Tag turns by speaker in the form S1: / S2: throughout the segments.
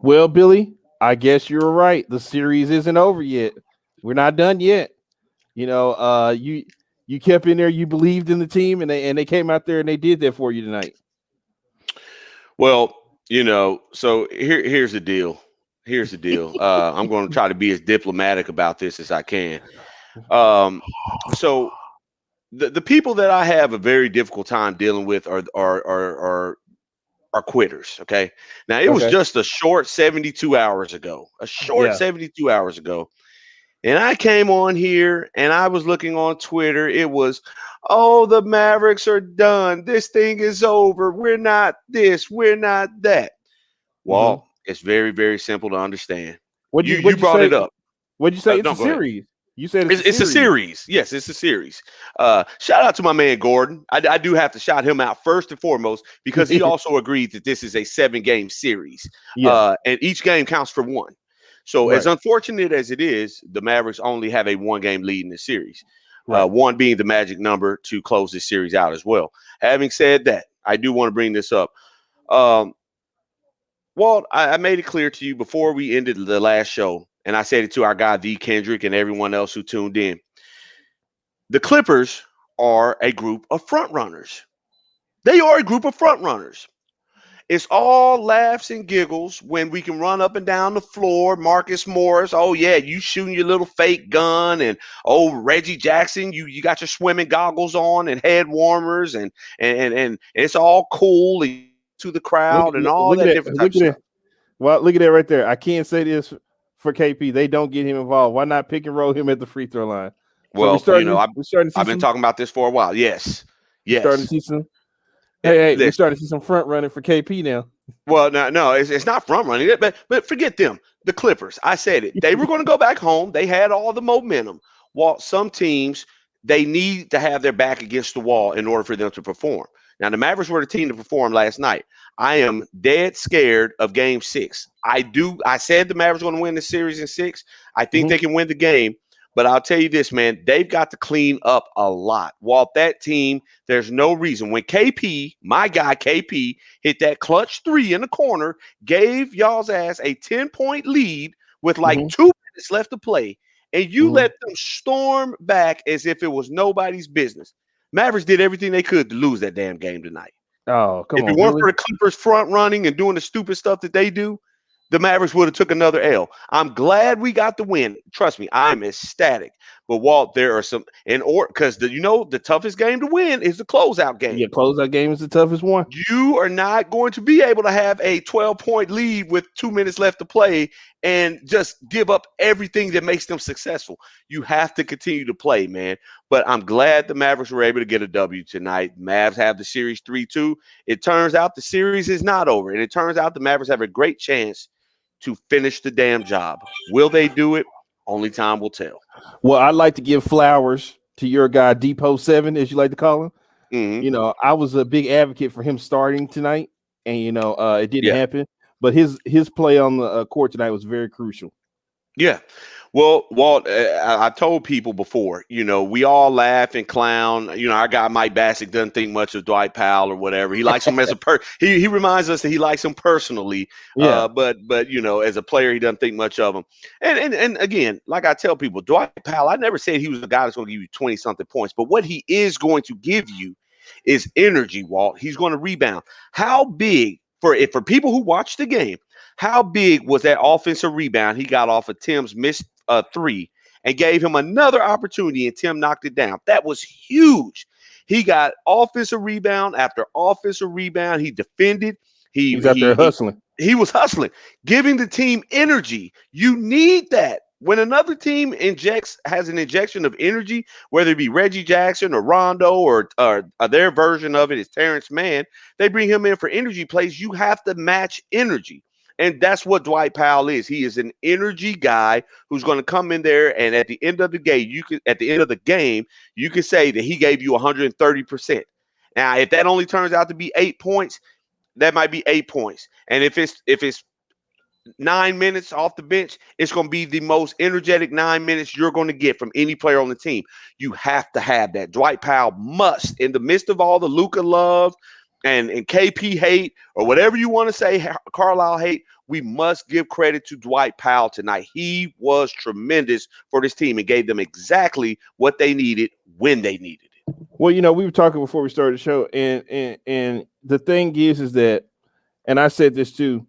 S1: Well, Billy, I guess you're right. The series isn't over yet. We're not done yet. You kept in there. You believed in the team, and they came out there and they did that for you tonight.
S2: Well, so here's the deal. Here's the deal. I'm going to try to be as diplomatic about this as I can. Um, so the people that I have a very difficult time dealing with are quitters. Okay. Now it was
S1: Okay.
S2: just a short 72 hours ago. A short
S1: Yeah.
S2: 72 hours ago. And I came on here and I was looking on Twitter. It was, oh, the Mavericks are done. This thing is over. We're not this. We're not that.
S1: Mm-hmm.
S2: Well, it's very, very simple to understand.
S1: What'd you
S2: You
S1: What'd you
S2: brought it
S1: say?
S2: up.
S1: What'd you say? It's
S2: No,
S1: a
S2: go ahead.
S1: series. You said it's a
S2: It's a
S1: series.
S2: series. Yes, it's a series. Shout out to my man Gordon. I do have to shout him out first and foremost because he also agreed that this is a 7 game series,
S1: Yeah.
S2: and each game counts for one. So, as
S1: Right.
S2: unfortunate as it is, the Mavericks only have a 1 game lead in the series,
S1: Right.
S2: one being the magic number to close this series out as well. Having said that, I do want to bring this up. Um, Walt, I made it clear to you before we ended the last show, and I said it to our guy, V. Kendrick, and everyone else who tuned in. The Clippers are a group of front runners. They are a group of front runners. It's all laughs and giggles when we can run up and down the floor. Marcus Morris, oh yeah, you shooting your little fake gun, and oh Reggie Jackson, you got your swimming goggles on and head warmers, and it's all cool and to the crowd and all
S1: Look at
S2: that
S1: that.
S2: different type
S1: Look
S2: of
S1: at that.
S2: stuff.
S1: Well, look at that right there. I can't say this for KP. They don't get him involved. Why not pick and roll him at the free throw line? So
S2: Well,
S1: we're starting to see
S2: I've been
S1: some
S2: talking about this for a while. Yes,
S1: we're starting to
S2: yes.
S1: see some
S2: Eh,
S1: we're
S2: listen,
S1: starting to see some front running for KP now.
S2: well, no, it's not front running it, but forget them. The Clippers. I said it. They were going to go back home. They had all the momentum. While some teams they need to have their back against the wall in order for them to perform. Now the Mavericks were the team to perform last night. I am dead scared of Game 6. I said the Mavericks going to win the series in 6. I think
S1: Mhm.
S2: they can win the game. But I'll tell you this, man, they've got to clean up a lot. While that team, there's no reason. When KP, my guy KP, hit that clutch three in the corner, gave y'all's ass a 10-point lead with like
S1: Mhm.
S2: 2 minutes left to play, and you
S1: Mhm.
S2: let them storm back as if it was nobody's business. Mavericks did everything they could to lose that damn game tonight.
S1: Oh, come
S2: If it
S1: on,
S2: weren't
S1: Billy.
S2: for the Clippers front running and doing the stupid stuff that they do, the Mavericks would have took another L. I'm glad we got the win. Trust me, I'm ecstatic. But Walt, there are some in order because the toughest game to win is the closeout game.
S1: Yeah, closeout game is the toughest one.
S2: You are not going to be able to have a 12-point lead with 2 minutes left to play and just give up everything that makes them successful. You have to continue to play, man. But I'm glad the Mavericks were able to get a W tonight. Mavs have the series 3-2. It turns out the series is not over, and it turns out the Mavericks have a great chance to finish the damn job. Will they do it? Only time will tell.
S1: Well, I'd like to give flowers to your guy Depot 7, as you like to call him.
S2: Hmm.
S1: I was a big advocate for him starting tonight, and it didn't
S2: Yeah.
S1: happen. But his play on the court tonight was very crucial.
S2: Yeah. Well, Walt, I told people before, we all laugh and clown. Our guy Mike Bassick doesn't think much of Dwight Powell or whatever. He likes him as he reminds us that he likes him personally.
S1: Yeah,
S2: But as a player, he doesn't think much of him. And again, like I tell people, Dwight Powell, I never said he was a guy that's going to give you 20 something points, but what he is going to give you is energy, Walt. He's going to rebound. How big for people who watch the game? How big was that offensive rebound he got off of Tim's missed three and gave him another opportunity and Tim knocked it down? That was huge. He got offensive rebound after offensive rebound. He defended. He
S1: he's out there
S2: he he
S1: hustling.
S2: he was hustling, giving the team energy. You need that. When another team has an injection of energy, whether it be Reggie Jackson or Rondo or their version of it is Terrence Mann, they bring him in for energy plays. You have to match energy. And that's what Dwight Powell is. He is an energy guy who's going to come in there, and at the end of the game, you can say that he gave you 130%. Now, if that only turns out to be 8 points, that might be 8 points. And if it's 9 minutes off the bench, it's going to be the most energetic 9 minutes you're going to get from any player on the team. You have to have that. Dwight Powell must, in the midst of all the Luka love and KP hate or whatever you want to say, Carlisle hate, we must give credit to Dwight Powell tonight. He was tremendous for this team and gave them exactly what they needed when they needed it.
S1: Well, we were talking before we started the show, and the thing is that, and I said this too,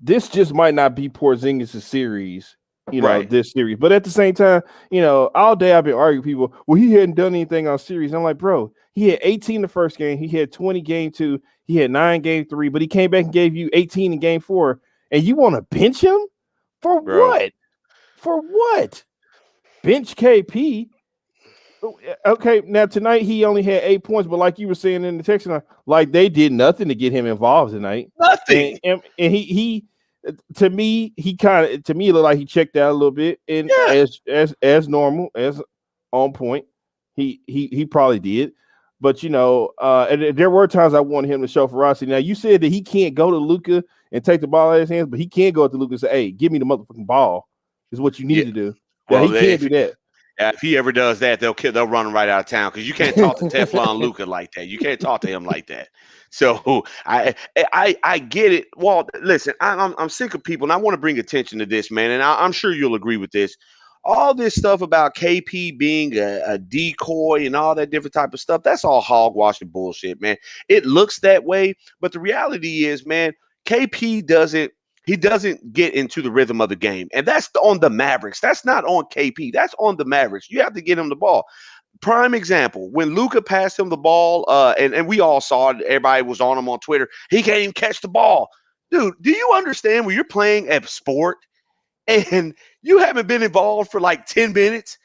S1: this just might not be Porzingis' series,
S2: Right.
S1: this series. But at the same time, all day I've been arguing with people, well, he hadn't done anything on series. I'm like, bro, he had 18 the first game. He had 20 game 2. He had 9 game 3, but he came back and gave you 18 in game 4. And you want to bench him? For what? For what? Bench KP? Okay, now tonight he only had 8 points, but like you were saying in the text, like they did nothing to get him involved tonight.
S2: Nothing.
S1: And he to me, it looked like he checked out a little bit, and as normal, as on point, he probably did. But and there were times I wanted him to show ferocity. Now you said that he can't go to Luka and take the ball out of his hands, but he can go to Luka and say, "Hey, give me the motherfucking ball." Is what you need to do. Well, he can't do that.
S2: If he ever does that, they'll run him right out of town because you can't talk to Teflon Luka like that. You can't talk to him like that. So I get it. Well, listen, I'm sick of people, and I want to bring attention to this, man. And I'm sure you'll agree with this. All this stuff about KP being a decoy and all that different type of stuff, that's all hogwash and bullshit, man. It looks that way, but the reality is, man, KP doesn't get into the rhythm of the game. And that's on the Mavericks. That's not on KP. That's on the Mavericks. You have to get him the ball. Prime example, when Luka passed him the ball, and we all saw it, everybody was on him on Twitter, he can't even catch the ball. Dude, do you understand when you're playing a sport and you haven't been involved for like 10 minutes,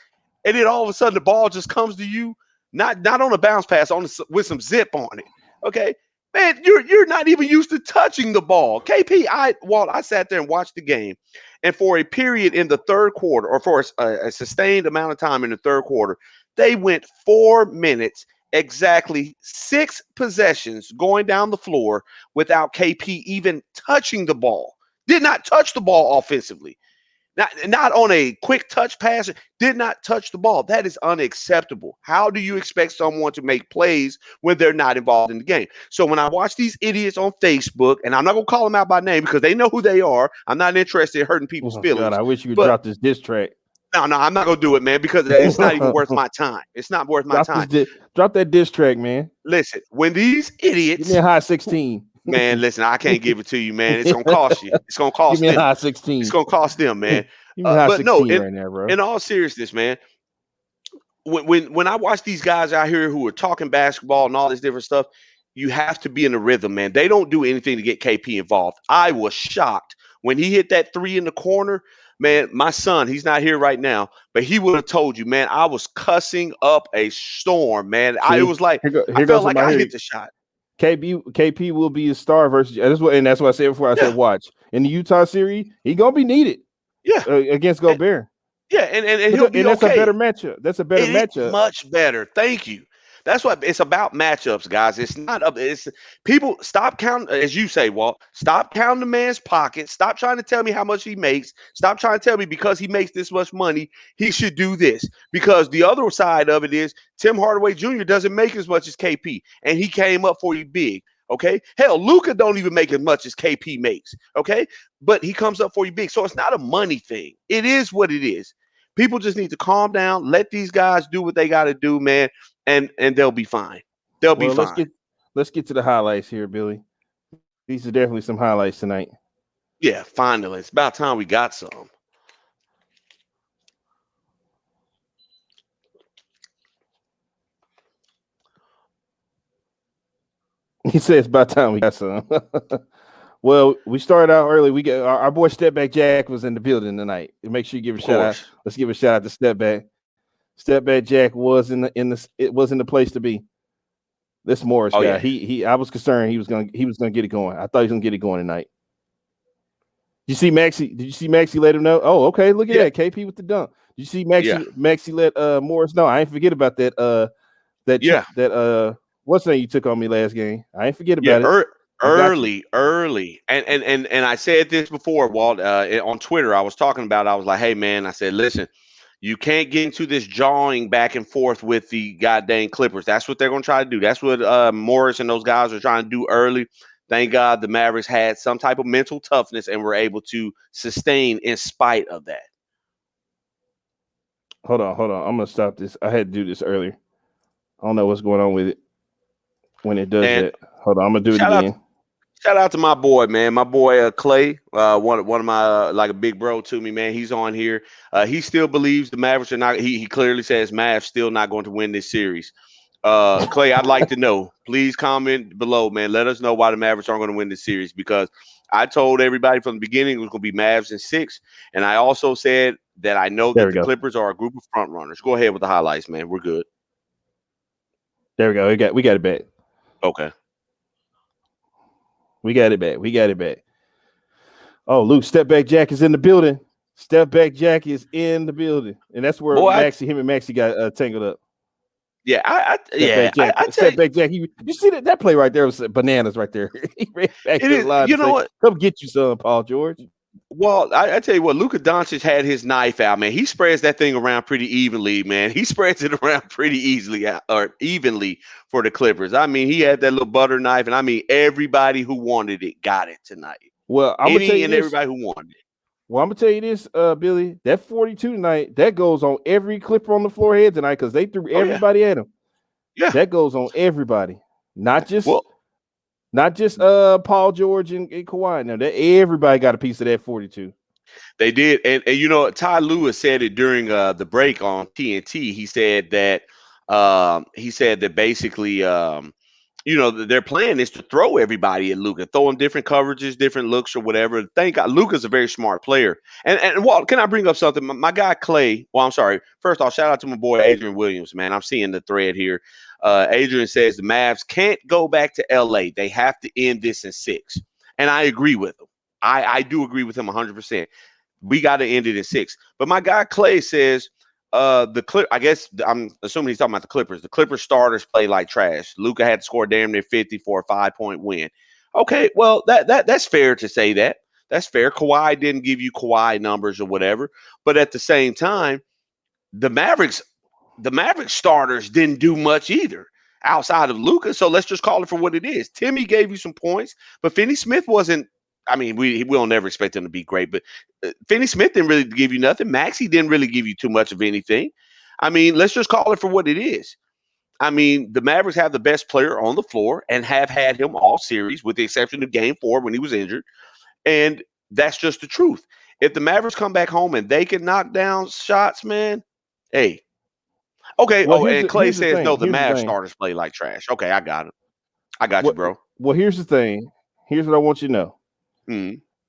S2: and then all of a sudden the ball just comes to you, not on a bounce pass, with some zip on it, okay? Man, you're not even used to touching the ball. KP, I sat there and watched the game, and for a period in the third quarter, or for a sustained amount of time in the third quarter, they went 4 minutes, exactly 6 possessions going down the floor without KP even touching the ball. Did not touch the ball offensively. Not on a quick touch pass, did not touch the ball. That is unacceptable. How do you expect someone to make plays when they're not involved in the game? So when I watch these idiots on Facebook, and I'm not going to call them out by name because they know who they are. I'm not interested in hurting people's feelings.
S1: God, I wish you would drop this diss track.
S2: No, I'm not going to do it, man, because it's not even worth my time. It's not worth my time.
S1: Drop that diss track, man.
S2: Listen, when these idiots...
S1: Give me a high 16.
S2: Man, listen, I can't give it to you, man. It's gonna cost you. It's gonna cost them.
S1: Give me a high 16.
S2: It's gonna cost them, man.
S1: Give me a high 16 right now, bro.
S2: In all seriousness, man, when I watch these guys out here who are talking basketball and all this different stuff, you have to be in the rhythm, man. They don't do anything to get KP involved. I was shocked when he hit that 3 in the corner. Man, my son, he's not here right now, but he would have told you, man, I was cussing up a storm, man. It was like I felt like I hit the shot.
S1: KP will be a star versus that's what I said before. I said watch in the Utah series, he gonna be needed.
S2: Yeah,
S1: against Gobert.
S2: And he'll be
S1: that's
S2: okay.
S1: a better matchup. That's a better matchup.
S2: Much better. Thank you. That's what it's about, matchups, guys. It's not up. It's people stop counting, as you say, Walt. Stop counting the man's pocket. Stop trying to tell me how much he makes. Stop trying to tell me because he makes this much money, he should do this. Because the other side of it is Tim Hardaway Jr. doesn't make as much as KP, and he came up for you big. Okay, hell, Luka don't even make as much as KP makes. Okay, but he comes up for you big. So it's not a money thing. It is what it is. People just need to calm down. Let these guys do what they got to do, man. And they'll be fine. They'll be fine.
S1: Let's get to the highlights here, Billy. These are definitely some highlights tonight.
S2: Yeah, finally. It's about time we got some.
S1: He says it's about time we got some. Well, we started out early. We got our boy Stepback Jack was in the building tonight. Make sure you give a shout out. Let's give a shout out to Stepback. Stepback Jack was in the place to be. This Morris guy. Yeah. I was concerned he was gonna get it going. I thought he was gonna get it going tonight. Did you see Maxey let him know? Oh, okay. Look at that. KP with the dunk. Did you see Maxey let Morris know? I ain't forget about that. What's the name you took on me last game? I ain't forget about it.
S2: Early. And I said this before, Walt, on Twitter. I was talking about it. I was like, hey man, I said, listen. You can't get into this jawing back and forth with the goddamn Clippers. That's what they're going to try to do. That's what Morris and those guys are trying to do early. Thank God the Mavericks had some type of mental toughness and were able to sustain in spite of that.
S1: Hold on. I'm gonna stop this. I had to do this earlier. I don't know what's going on with it when it does
S2: And
S1: that. Hold on, I'm gonna do it again.
S2: Shout out to my boy, man. My boy Clay, one of my like a big bro to me, man. He's on here. He still believes the Mavericks are not. He clearly says Mavs still not going to win this series. Clay, I'd like to know. Please comment below, man. Let us know why the Mavericks aren't going to win this series, because I told everybody from the beginning it was going to be Mavs in 6, and I also said that I know that the Clippers are a group of front runners. Go ahead with the highlights, man. We're good.
S1: There we go. We got it back.
S2: Okay.
S1: We got it back. Oh, Luke, Step Back Jack is in the building. Step Back Jack is in the building. And that's where him and Maxie got tangled up.
S2: Yeah,
S1: Step Back Jack. You see that play right there was bananas right there. He ran back to the line. You know what? Come get you some, Paul George.
S2: Well, I tell you what, Luka Doncic had his knife out, man. He spreads that thing around pretty evenly, man. He spreads it around pretty evenly for the Clippers. I mean, he had that little butter knife, and I mean, everybody who wanted it got it tonight.
S1: Well, I'm gonna tell you this.
S2: Everybody who wanted it.
S1: Well, I'm gonna tell you this, Billy. That 42 tonight, that goes on every Clipper on the floor head tonight, because they threw everybody at him.
S2: Yeah,
S1: that goes on everybody, not just Paul George and Kawhi. Now that everybody got a piece of that 42.
S2: They did, and you know, Ty Lewis said it during the break on TNT. He said that basically, you know, their plan is to throw everybody at Luka, throw him different coverages, different looks, or whatever. Thank God, Luka's a very smart player. And Walt, can I bring up something? My guy Clay. Well, I'm sorry. First off, shout out to my boy Adrian Williams, man. I'm seeing the thread here. Adrian says the Mavs can't go back to LA. They have to end this in 6, and I agree with him. I do agree with him 100%. We got to end it in 6. But my guy Clay says, I guess I'm assuming he's talking about the Clippers. The Clippers starters play like trash. Luka had to score damn near 50 for a 5-point win. Okay, well that's fair to say that. That's fair. Kawhi didn't give you Kawhi numbers or whatever, but at the same time, the Mavericks starters didn't do much either outside of Luka. So let's just call it for what it is. Timmy gave you some points, but Finney Smith wasn't. I mean, we'll never expect him to be great, but Finney Smith didn't really give you nothing. Maxey didn't really give you too much of anything. I mean, let's just call it for what it is. I mean, the Mavericks have the best player on the floor and have had him all series, with the exception of Game 4 when he was injured. And that's just the truth. If the Mavericks come back home and they can knock down shots, man, hey. Okay.
S1: Well,
S2: and Clay says, no, the Mavs starters play like trash. Okay, I got it. I got you, bro.
S1: Well, here's the thing. Here's what I want you to know.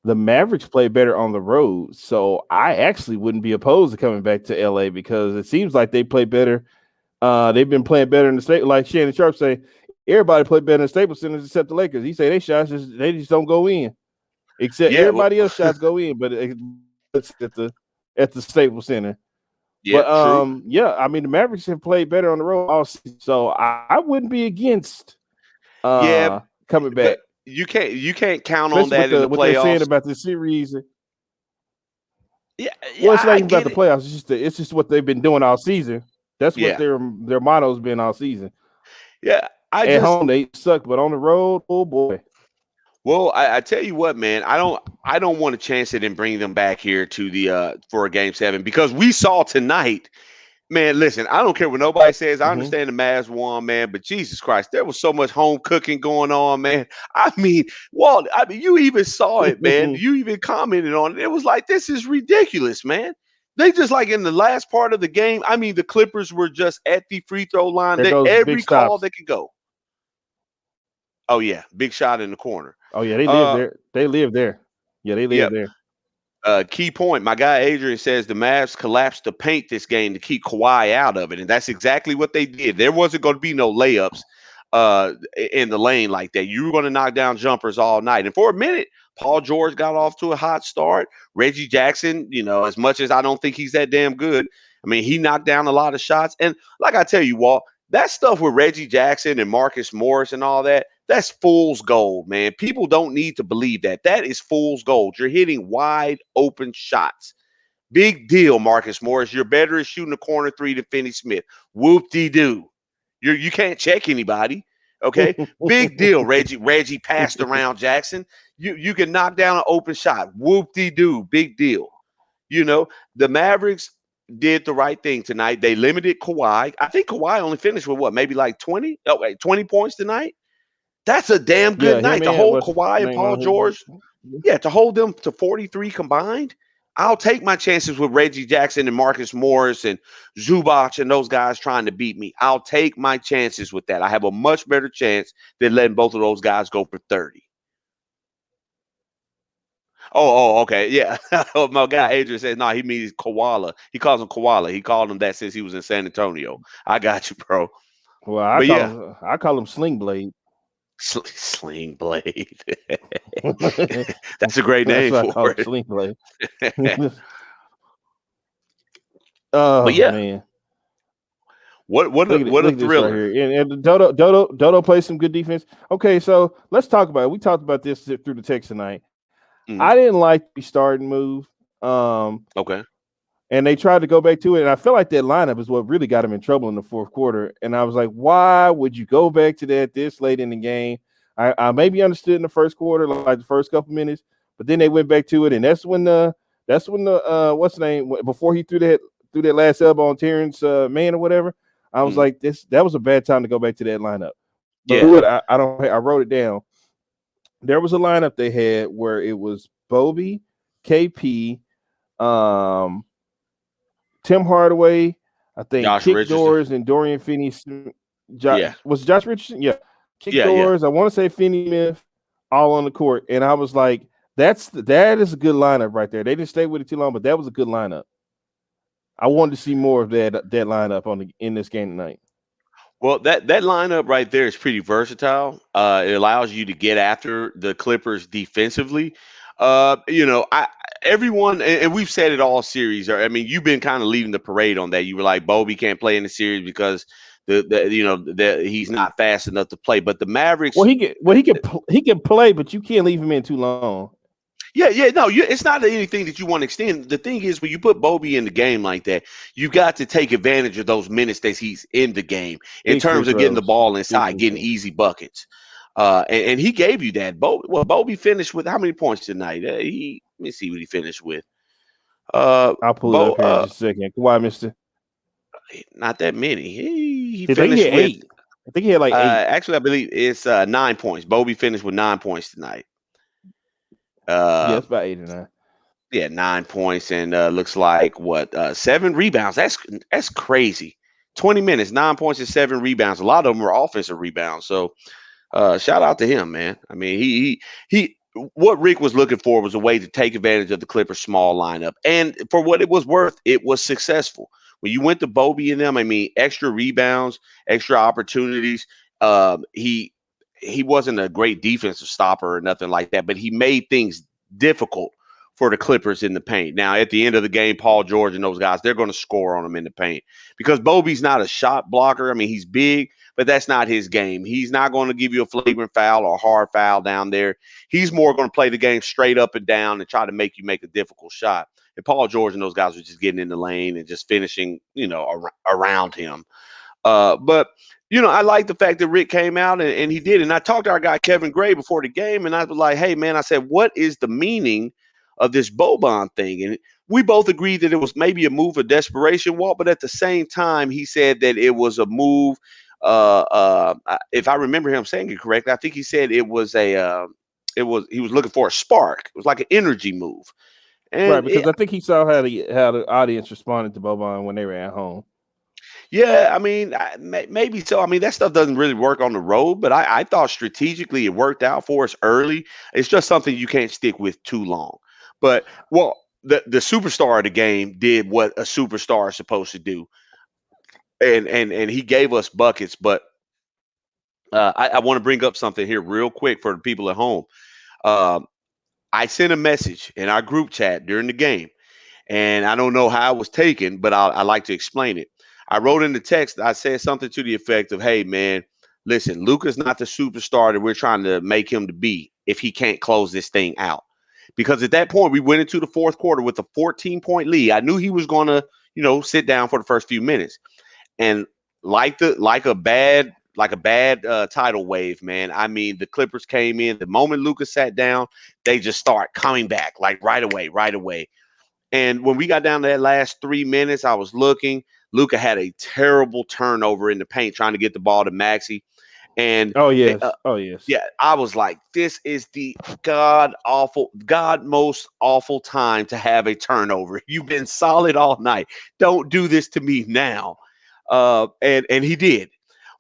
S1: The Mavericks play better on the road, so I actually wouldn't be opposed to coming back to LA, because it seems like they play better. They've been playing better in the state. Like Shannon Sharp say, everybody played better in the Staples Center except the Lakers. He say they shots they just don't go in, except everybody else shots go in, but it's at the Staples Center.
S2: Yeah,
S1: but I mean, the Mavericks have played better on the road all season, so I wouldn't be against coming back.
S2: You can't count on that in the playoffs.
S1: What they're saying about the series.
S2: Yeah,
S1: well, it's not even about the playoffs. It's just what they've been doing all season. That's what their motto's been all season.
S2: Yeah,
S1: at home they suck, but on the road, oh boy.
S2: Well, I tell you what, man, I don't want to chance it and bring them back here to the for a Game 7, because we saw tonight. Man, listen, I don't care what nobody says. I understand the Mavs won, man, but Jesus Christ, there was so much home cooking going on, man. I mean, Walt, you even saw it, man. You even commented on it. It was like, this is ridiculous, man. They just, like, in the last part of the game, I mean, the Clippers were just at the free throw line. Every call they could go. Oh, yeah, big shot in the corner.
S1: Oh, yeah, they live there. They live there. Yeah, they live there.
S2: Key point. My guy Adrian says the Mavs collapsed the paint this game to keep Kawhi out of it, and that's exactly what they did. There wasn't going to be no layups in the lane like that. You were going to knock down jumpers all night. And for a minute, Paul George got off to a hot start. Reggie Jackson, you know, as much as I don't think he's that damn good, I mean, he knocked down a lot of shots. And like I tell you, Walt, that stuff with Reggie Jackson and Marcus Morris and all that, that's fool's gold, man. People don't need to believe that. That is fool's gold. You're hitting wide open shots. Big deal, Marcus Morris. You're better at shooting a corner three than Finney Smith. Whoop-de-doo. You can't check anybody. Okay, big deal. Reggie passed around Jackson. You can knock down an open shot. Whoop-de-doo, big deal. You know, the Mavericks did the right thing tonight. They limited Kawhi. I think Kawhi only finished with what, maybe like 20? Oh, wait, 20 points tonight? That's a damn good
S1: Yeah, him
S2: night. To
S1: and
S2: hold
S1: what's
S2: Kawhi and
S1: name
S2: Paul
S1: on him?
S2: George, yeah, to hold them to 43 combined. I'll take my chances with Reggie Jackson and Marcus Morris and Zubac and those guys trying to beat me. I'll take my chances with that. I have a much better chance than letting both of those guys go for 30. Okay. Yeah. My guy Adrian says, no, he means koala. He calls him koala. He called him that since he was in San Antonio. I got you, bro.
S1: Well,
S2: But yeah,
S1: I call him Sling Blade.
S2: Sling Blade. That's a great
S1: That's
S2: name
S1: what I call
S2: for
S1: him, Sling Blade.
S2: it. But
S1: Oh
S2: yeah,
S1: man.
S2: what
S1: Look
S2: a
S1: at this right
S2: thriller.
S1: here. And Dodo plays some good defense. Okay, so let's talk about it. We talked about this through the text tonight.
S2: Mhm.
S1: I didn't like the starting move.
S2: Okay.
S1: And they tried to go back to it. And I feel like that lineup is what really got him in trouble in the fourth quarter. And I was like, why would you go back to that this late in the game? I maybe understood in the first quarter, like the first couple minutes, but then they went back to it. And that's when the what's the name, before he threw that last elbow on Terrence Mann or whatever. I was
S2: Mhm.
S1: like, that was a bad time to go back to that lineup. But
S2: Yeah.
S1: I wrote it down. There was a lineup they had where it was Bobby, KP, Tim Hardaway, I think
S2: Josh
S1: Kick
S2: Richardson.
S1: Doors and Dorian Finney.
S2: Yeah.
S1: Was Josh Richardson? Yeah. Kick
S2: Yeah.
S1: Doors. I want to say Finney Smith, all on the court. And I was like, that is a good lineup right there. They didn't stay with it too long, but that was a good lineup. I wanted to see more of that lineup in this game tonight.
S2: Well, that lineup right there is pretty versatile. It allows you to get after the Clippers defensively. I everyone and we've said it all series. I mean, you've been kind of leading the parade on that. You were like, Bobby can't play in the series because he's not fast enough to play. But the Mavericks,
S1: He can play, but you can't leave him in too long.
S2: yeah, no, it's not anything that you want to extend. The thing is, when you put Bobby in the game like that, you got to take advantage of those minutes that he's in the game in
S1: Big free
S2: terms of getting the
S1: throws.
S2: ball
S1: Big
S2: inside,
S1: free
S2: getting
S1: throws.
S2: easy buckets. And he gave you that. Bobby finished with how many points tonight? Let me see what he finished with.
S1: I'll pull it up here in just a second. Why, Mister?
S2: Not that many. He
S1: I think he
S2: finished
S1: had
S2: with.
S1: 8. I think he had like 8.
S2: Actually, I believe it's 9 points. Bobby finished with 9 points tonight.
S1: Yeah, it's about 8 or 9.
S2: Yeah, 9 points and looks like 7 rebounds. That's crazy. 20 minutes, 9 points and 7 rebounds. A lot of them were offensive rebounds. So shout out to him, man. I mean, he what Rick was looking for was a way to take advantage of the Clippers' small lineup, and for what it was worth, it was successful. When you went to Bobby and them, I mean, extra rebounds, extra opportunities. He wasn't a great defensive stopper or nothing like that, but he made things difficult for the Clippers in the paint. Now, at the end of the game, Paul George and those guys, they're going to score on them in the paint because Bobby's not a shot blocker. I mean, he's big, but that's not his game. He's not going to give you a flagrant foul or a hard foul down there. He's more going to play the game straight up and down and try to make you make a difficult shot. And Paul George and those guys were just getting in the lane and just finishing, around him. But I like the fact that Rick came out and he did. And I talked to our guy Kevin Gray before the game, and I was like, "Hey, man," I said, "What is the meaning of this Boban thing?" And we both agreed that it was maybe a move of desperation, Walt, but at the same time, he said that it was a move. If I remember him saying it correctly, I think he said it was he was looking for a spark. It was like an energy move,
S1: Right,
S2: and
S1: because I think he saw how the audience responded to Boban when they were at home.
S2: yeah, I mean, maybe so. I mean, that stuff doesn't really work on the road, but I thought strategically it worked out for us early. It's just something you can't stick with too long. But the superstar of the game did what a superstar is supposed to do, and he gave us buckets. But I want to bring up something here real quick for the people at home. Um, I sent a message in our group chat during the game, and I don't know how it was taken, but I like to explain it. I wrote in the text, I said something to the effect of, "Hey, man, listen, Luka's not the superstar that we're trying to make him to be if he can't close this thing out." Because at that point, we went into the fourth quarter with a 14-point lead. I knew he was going to, sit down for the first few minutes. And like a bad like a bad tidal wave, man. I mean, the Clippers came in. The moment Lukas sat down, they just start coming back like right away. And when we got down to that last 3 minutes, I was looking. Luka had a terrible turnover in the paint trying to get the ball to Maxey. And
S1: oh yes,
S2: yeah, I was like, this is the most awful time to have a turnover. You've been solid all night. Don't do this to me now. And he did.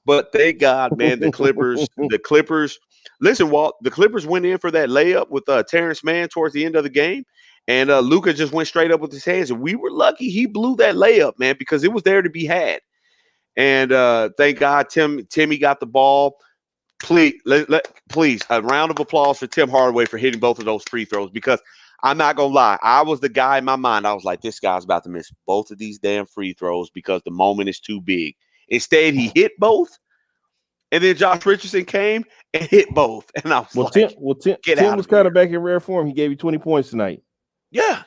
S2: But thank God, man, the Clippers. Listen, Walt, the Clippers went in for that layup with Terrence Mann towards the end of the game. And Luka just went straight up with his hands. And we were lucky he blew that layup, man, because it was there to be had. And thank God Timmy got the ball. Please, please, a round of applause for Tim Hardaway for hitting both of those free throws, because I'm not going to lie. I was the guy in my mind. I was like, this guy's about to miss both of these damn free throws because the moment is too big. Instead, he hit both. And then Josh Richardson came and hit both. And I was
S1: Tim was kind of back in rare form. He gave you 20 points tonight.
S2: Yeah.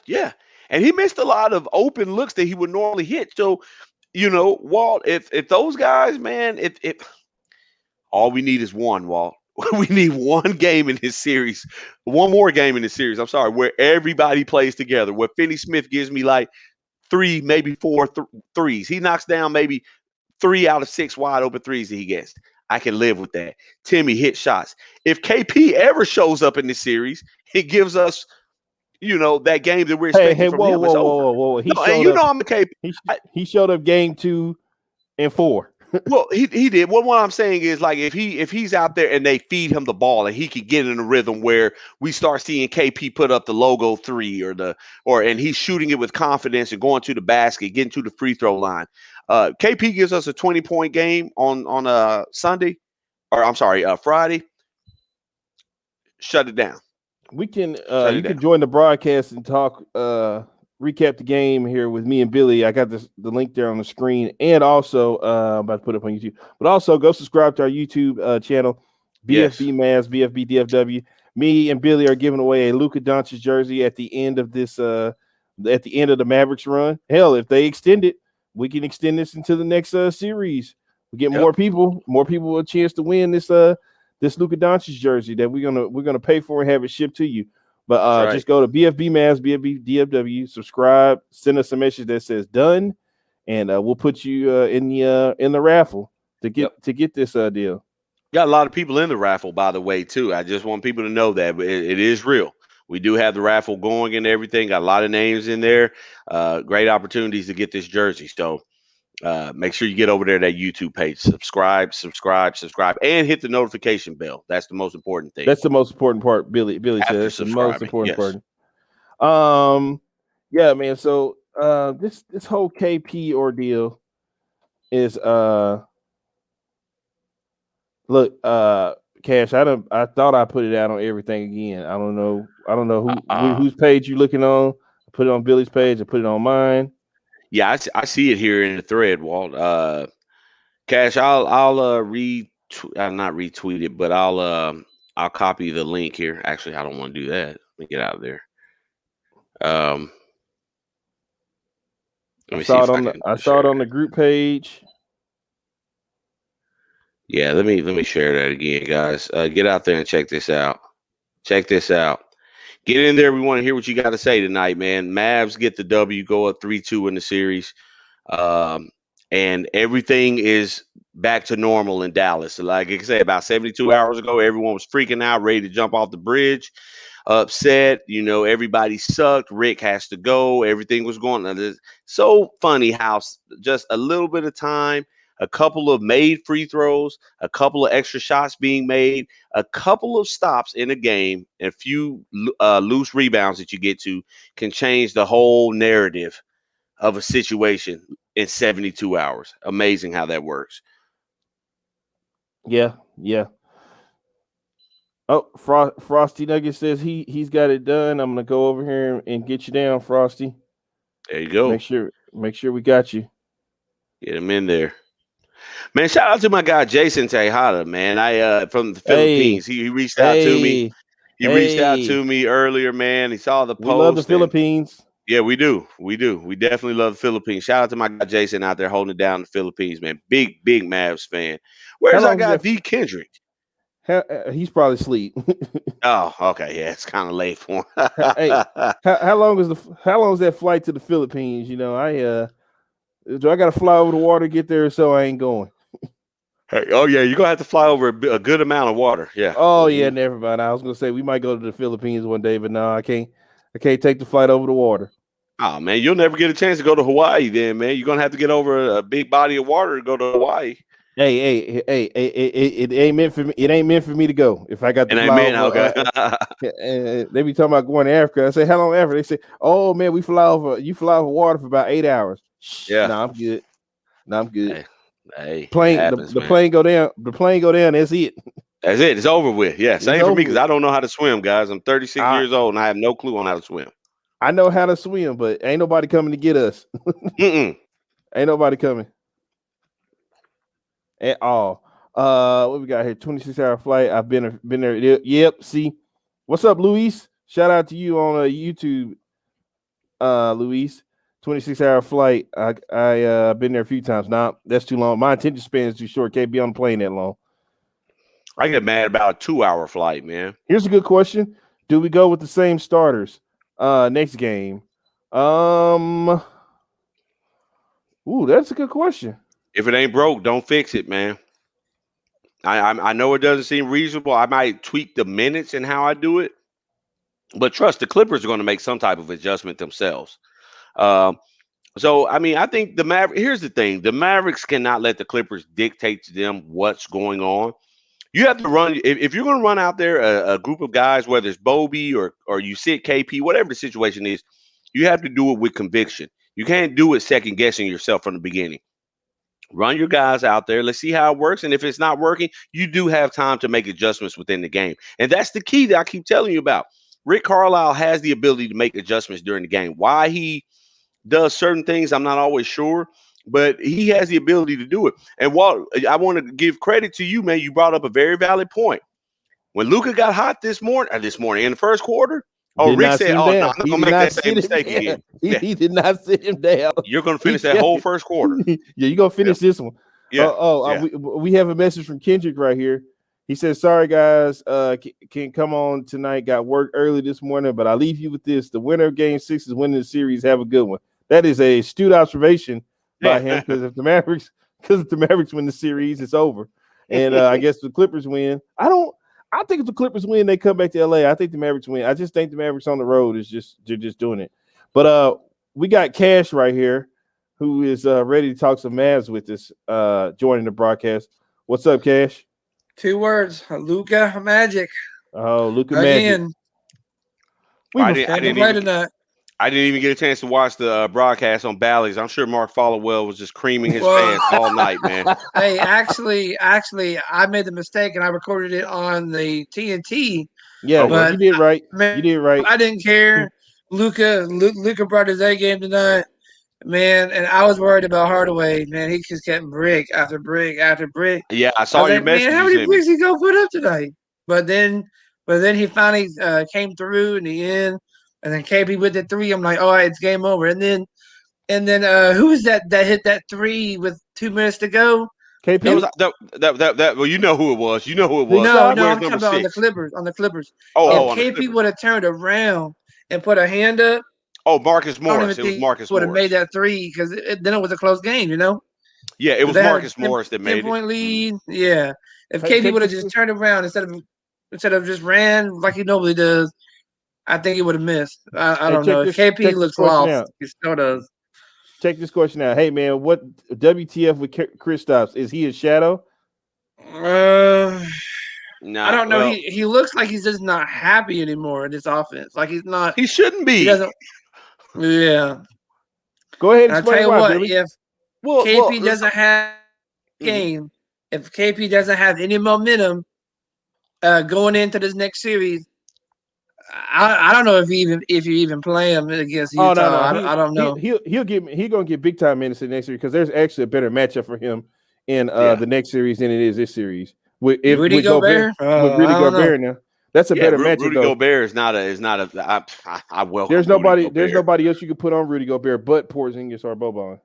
S2: And he missed a lot of open looks that he would normally hit. So, Walt, if those guys, man, if all we need is one, Walt. We need one game in this series, one more game in this series. I'm sorry, where everybody plays together, where Finney Smith gives me like 3, maybe 4 threes. He knocks down maybe 3 out of 6 wide open threes that he gets. I can live with that. Timmy hit shots. If KP ever shows up in this series, it gives us, that game that we're expecting from him is over.
S1: Whoa.
S2: I'm a KP.
S1: He showed up game 2 and 4.
S2: Well, he did. Well, what I'm saying is, like, if he's out there and they feed him the ball and he can get in a rhythm where we start seeing KP put up the logo 3 and he's shooting it with confidence and going to the basket, getting to the free throw line. KP gives us a 20-point game on Sunday, or I'm sorry, Friday. Shut it down.
S1: We can can join the broadcast and talk recap the game here with me and Billy. I got the link there on the screen, and also I'm about to put it up on YouTube. But also go subscribe to our YouTube channel, bFb Mavs, bFb DFW. Me and Billy are giving away a Luka Doncic jersey at the end of this at the end of the Mavericks run. Hell, if they extend it, we can extend this into the next series. We get more people a chance to win this Luka Doncic jersey that we're gonna pay for and have it shipped to you. But just go to bFb Mavs, bFb DFW, subscribe, send us a message that says done, and we'll put you in the raffle to get this deal.
S2: Got a lot of people in the raffle, by the way, too. I just want people to know that it is real. We do have the raffle going and everything. Got a lot of names in there. Great opportunities to get this jersey. So make sure you get over there to that YouTube page. Subscribe, and hit the notification bell. That's the most important thing.
S1: That's the most important part. Billy said that's the most important part. Yeah, man. So this whole KP ordeal is look, Cash. I thought I put it out on everything again. I don't know whose page you looking on. I put it on Billy's page. I put it on mine.
S2: Yeah, I see it here in the thread, Walt. Cash, I'll not retweet it, but I'll copy the link here. Actually, I don't want to do that. Let me get out of there.
S1: I saw it on the group page.
S2: Yeah, let me share that again, guys. Get out there and check this out. Get in there. We want to hear what you got to say tonight, man. Mavs get the W, go up 3-2 in the series. And everything is back to normal in Dallas. So like I said, about 72 hours ago, everyone was freaking out, ready to jump off the bridge, upset. Everybody sucked. Rick has to go. Everything was going on. It's so funny how just a little bit of time, a couple of made free throws, a couple of extra shots being made, a couple of stops in a game, and a few loose rebounds that you get to can change the whole narrative of a situation in 72 hours. Amazing how that works.
S1: Yeah. Oh, Frosty Nugget says he's got it done. I'm gonna go over here and get you down, Frosty.
S2: There you go.
S1: Make sure we got you.
S2: Get him in there. Man, shout out to my guy Jason Tejada, man. From the Philippines. He reached out to me. He reached out to me earlier, man. He saw the post.
S1: We love the Philippines.
S2: Yeah, we do. We do. We definitely love the Philippines. Shout out to my guy Jason out there holding it down in the Philippines, man. Big Mavs fan.
S1: How
S2: Where's our
S1: long is
S2: guy
S1: that?
S2: D Kendrick?
S1: He's probably asleep.
S2: Oh, okay. Yeah, it's kind of late for him.
S1: Hey, how long is that flight to the Philippines? You know, do I got to fly over the water to get there? So I ain't going.
S2: Hey, oh yeah, you're gonna have to fly over a good amount of water. Yeah.
S1: Oh yeah, never mind. I was gonna say we might go to the Philippines one day, but no, I can't. I can't take the flight over the water.
S2: Oh man, you'll never get a chance to go to Hawaii then, man. You're gonna have to get over a big body of water to go to Hawaii.
S1: Hey, it ain't meant for me. It ain't meant for me to go. If I got to
S2: And I
S1: fly
S2: mean,
S1: over,
S2: okay.
S1: they be talking about going to Africa. I say, how long Africa? They say, oh man, you fly over water for about 8 hours.
S2: Yeah.
S1: No, I'm good. No, I'm good.
S2: Hey,
S1: Plane,
S2: it happens,
S1: the
S2: man.
S1: plane go down. The plane go down. That's it.
S2: That's it. It's over with. Yeah,
S1: It's
S2: same for
S1: over
S2: me because
S1: with.
S2: I don't know how to swim, guys. I'm 36
S1: I
S2: years old and I have no clue on how to swim.
S1: I know how to swim, but ain't nobody coming to get us.
S2: Mm-mm.
S1: Ain't nobody coming at all. What we got here? 26-hour flight. I've been there. Yep. See, what's up, Luis? Shout out to you on YouTube, Luis. 26-hour flight. I been there a few times. Nah, that's too long. My attention span is too short. Can't be on the plane that long.
S2: I get mad about a 2-hour flight, man.
S1: Here's a good question: do we go with the same starters next game? Ooh, that's a good question.
S2: If it ain't broke, don't fix it, man. I know it doesn't seem reasonable. I might tweak the minutes and how I do it, but trust the Clippers are going to make some type of adjustment themselves. Um, so I mean, I think the Mavericks. Here's the thing: the Mavericks cannot let the Clippers dictate to them what's going on. You have to run if you're going to run out there a group of guys, whether it's Bobby or you sit KP, whatever the situation is, you have to do it with conviction. You can't do it second guessing yourself from the beginning. Run your guys out there. Let's see how it works. And if it's not working, you do have time to make adjustments within the game. And that's the key that I keep telling you about. Rick Carlisle has the ability to make adjustments during the game. Why he does certain things, I'm not always sure, but he has the ability to do it. And Walt, I want to give credit to you, man. You brought up a very valid point. When Luka got hot this morning in the first quarter,
S1: Did
S2: Rick
S1: not sit
S2: said,
S1: him
S2: "Oh no,
S1: down.
S2: I'm not
S1: He
S2: gonna
S1: did
S2: make
S1: not
S2: that same
S1: sit him
S2: mistake
S1: down.
S2: again." Yeah,
S1: He did not sit him down.
S2: you're gonna finish that whole first quarter.
S1: Yeah, you gonna finish this one.
S2: Yeah, yeah.
S1: We have a message from Kendrick right here. He says, "Sorry guys, can't come on tonight. Got work early this morning, but I leave you with this: the winner of Game 6 is winning the series. Have a good one." That is a astute observation by him because if the Mavericks win the series, it's over. And I guess the Clippers win. I think if the Clippers win, they come back to LA. I think the Mavericks win. I just think the Mavericks on the road they're just doing it. But we got Cash right here, who is ready to talk some Mavs with us, joining the broadcast. What's up, Cash?
S3: 2 words: Luka Magic.
S1: Oh, Luka
S3: Again.
S1: Magic.
S2: I didn't even get a chance to watch the broadcast on Bally's. I'm sure Mark Followell was just creaming his fans all night, man.
S3: Hey, actually, I made the mistake and I recorded it on the TNT.
S1: Yeah, but you did right. You did right.
S3: I didn't care. Luka brought his A game tonight, man, and I was worried about Hardaway. Man, he just kept brick after brick after brick.
S2: Yeah, I saw your message.
S3: Man, how many bricks he gonna put up tonight? But then he finally came through in the end, and then KP with the 3. I'm like, all right, it's game over. And then who was that hit that 3 with 2 minutes to go?
S1: KP.
S2: Well, you know who it was. You know who it was.
S3: No, I'm talking about on the Clippers. If KP would have turned around and put a hand up.
S2: Oh, Marcus Morris. It was Marcus Morris.
S3: Would have made that 3 because then it was a close game, you know?
S2: Yeah, it was Marcus Morris that made
S3: 10-point lead. Yeah. If KP would have just turned around instead of just ran like he normally does, I think he would have missed. I don't know. If KP looks lost, he still does.
S1: Check this question out. Hey man, what WTF with Kristaps? Is he a shadow?
S3: I don't know. Well, he looks like he's just not happy anymore in this offense. Like he's not.
S2: He shouldn't be.
S3: He doesn't. Yeah.
S1: Go ahead and explain why, Billy.
S3: If KP doesn't have game, if KP doesn't have any momentum going into this next series, I don't know if you even play him against Utah.
S1: Oh, no.
S3: I don't know.
S1: He's gonna get big time minutes in the next series because there's actually a better matchup for him in the next series than it is this series. With Rudy Gobert now. That's a better matchup.
S2: Rudy Gobert is not a. I welcome.
S1: There's nobody else you could put on Rudy Gobert but Porzingis or Boban.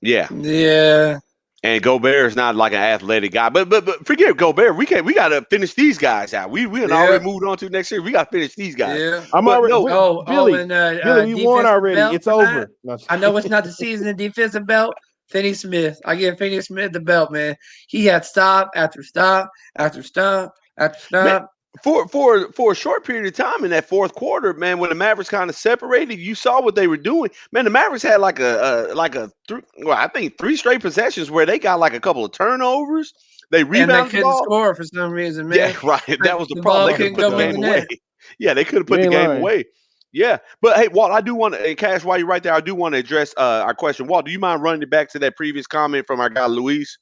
S2: Yeah.
S3: Yeah.
S2: And Gobert is not like an athletic guy, but forget Gobert. We got to finish these guys out. We already moved on to next year. We got to finish these guys.
S3: Yeah.
S1: I'm already.
S3: No,
S1: Billy, we won already. It's over.
S3: I know it's not the season of defensive belt. Finney Smith. I give Finney Smith the belt, man. He had stop after stop after stop after stop.
S2: Man, for a short period of time in that fourth quarter, man, when the Mavericks kind of separated, you saw what they were doing. Man, the Mavericks had I think 3 straight possessions where they got like a couple of turnovers. They rebounded
S3: and they couldn't score for some reason, man.
S2: Yeah, right. That was the problem. They couldn't put the game away. Yeah, they could have put the game away. Yeah, but hey, Walt, I do want to, and Cash, while you're right there, I do want to address our question. Walt, do you mind running it back to that previous comment from our guy Luis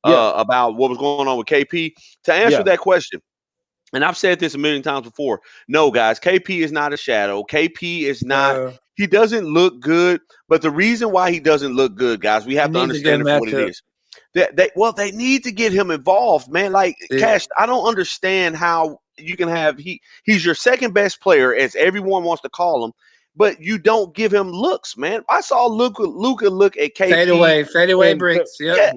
S2: about what was going on with KP? To answer that question, and I've said this a million times before, no, guys, KP is not a shadow. KP is not, he doesn't look good, but the reason why he doesn't look good, guys, we have to understand it for what it is. They need to get him involved, man. Like, Cash, I don't understand how you can have he's your second best player, as everyone wants to call him, but you don't give him looks, man. I saw Luka look at KP.
S3: Fade away bricks.
S2: Yeah,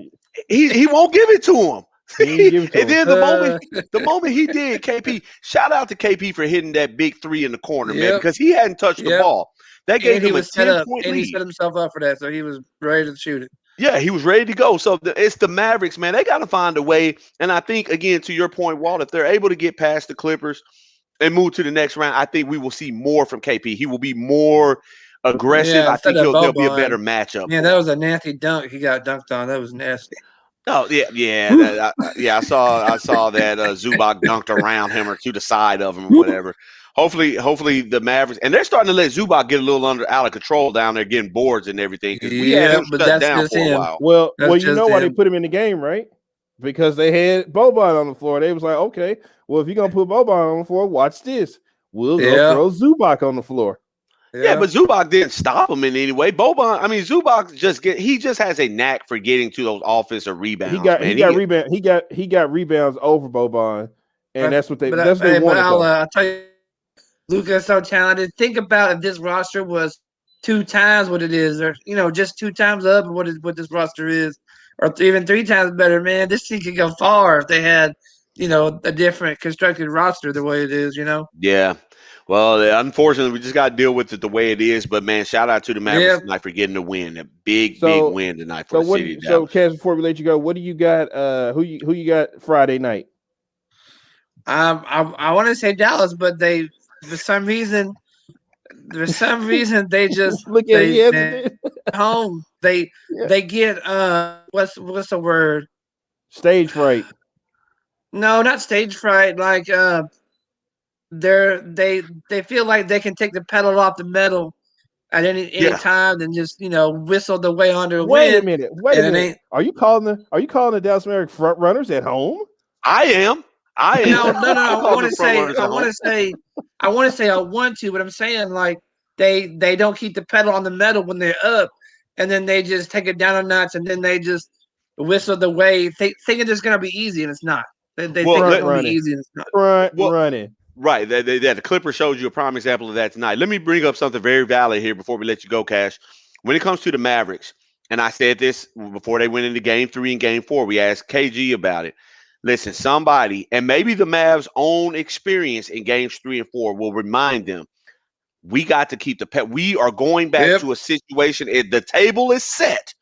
S2: he won't give it to him. And then the moment he did, KP, shout out to KP for hitting that big 3 in the corner, man, because he hadn't touched the ball. That gave him a 10-point lead.
S3: And he set himself up for that, so he was ready to shoot it.
S2: Yeah, he was ready to go. So it's the Mavericks, man. They got to find a way. And I think, again, to your point, Walt, if they're able to get past the Clippers and move to the next round, I think we will see more from KP. He will be more aggressive.
S3: Yeah,
S2: I think there'll be a better matchup.
S3: Yeah, that was a nasty dunk he got dunked on. That was nasty.
S2: Oh, yeah. I saw that Zubac dunked around him or to the side of him or whatever. Hopefully the Mavericks, and they're starting to let Zubac get a little out of control down there, getting boards and everything. We had him shut down for a while.
S1: Well, you know why they put him in the game, right? Because they had Boban on the floor. They was like, okay, well, if you're gonna put Boban on the floor, watch this. We'll go throw Zubac on the floor.
S2: Yeah, but Zubac didn't stop him in any way. Zubac just has a knack for getting to those offensive rebounds. He got rebounds over Boban, and that's what they wanted.
S3: I'll tell you, Luka is so talented. Think about if this roster was 2 times what it is, or just 2 times up of what this roster is, or even 3 times better. Man, this team could go far if they had, a different constructed roster the way it is.
S2: Yeah. Well, unfortunately, we just got to deal with it the way it is. But man, shout out to the Mavericks tonight for getting the win, a big win tonight for the city.
S1: So, Cass, before we let you go, what do you got? Who you got Friday night?
S3: I want to say Dallas, but they. For some reason, they just
S1: look at
S3: home. They get what's the word?
S1: Stage fright.
S3: No, not stage fright. Like they feel like they can take the pedal off the metal at any time and just whistle the way under.
S1: Wait a minute. Are you calling the Dallas Mavericks front runners at home?
S2: I am.
S3: No. I want to say I want to, but I'm saying like they don't keep the pedal on the metal when they're up, and then they just take it down a notch, and then they just whistle the way thinking it's gonna be easy, and it's not. They think it's gonna be easy, and it's not.
S1: Running.
S2: Right. The Clippers showed you a prime example of that tonight. Let me bring up something very valid here before we let you go, Cash. When it comes to the Mavericks, and I said this before they went into Game 3 and Game 4, we asked KG about it. Listen, somebody, and maybe the Mavs' own experience in Games 3 and 4 will remind them, we got to keep the pet. We are going back to a situation. The table is set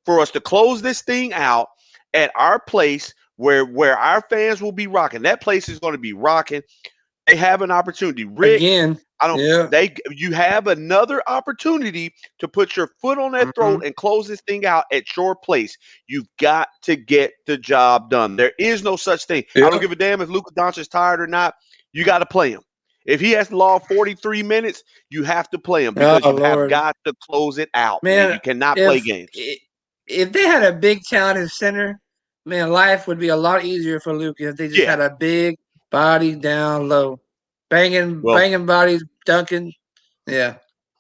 S2: for us to close this thing out at our place where our fans will be rocking. That place is going to be rocking. They have an opportunity. Rick, again, you have another opportunity to put your foot on that throat and close this thing out at your place. You've got to get the job done. There is no such thing. I don't give a damn if Luka Doncic is tired or not. You got to play him. If he has to log 43 minutes, you have to play him because you have got to close it out. Man, you cannot play games.
S3: If they had a big talented center, man, life would be a lot easier for Luka if they just had a big body down low. Banging bodies, dunking. Yeah.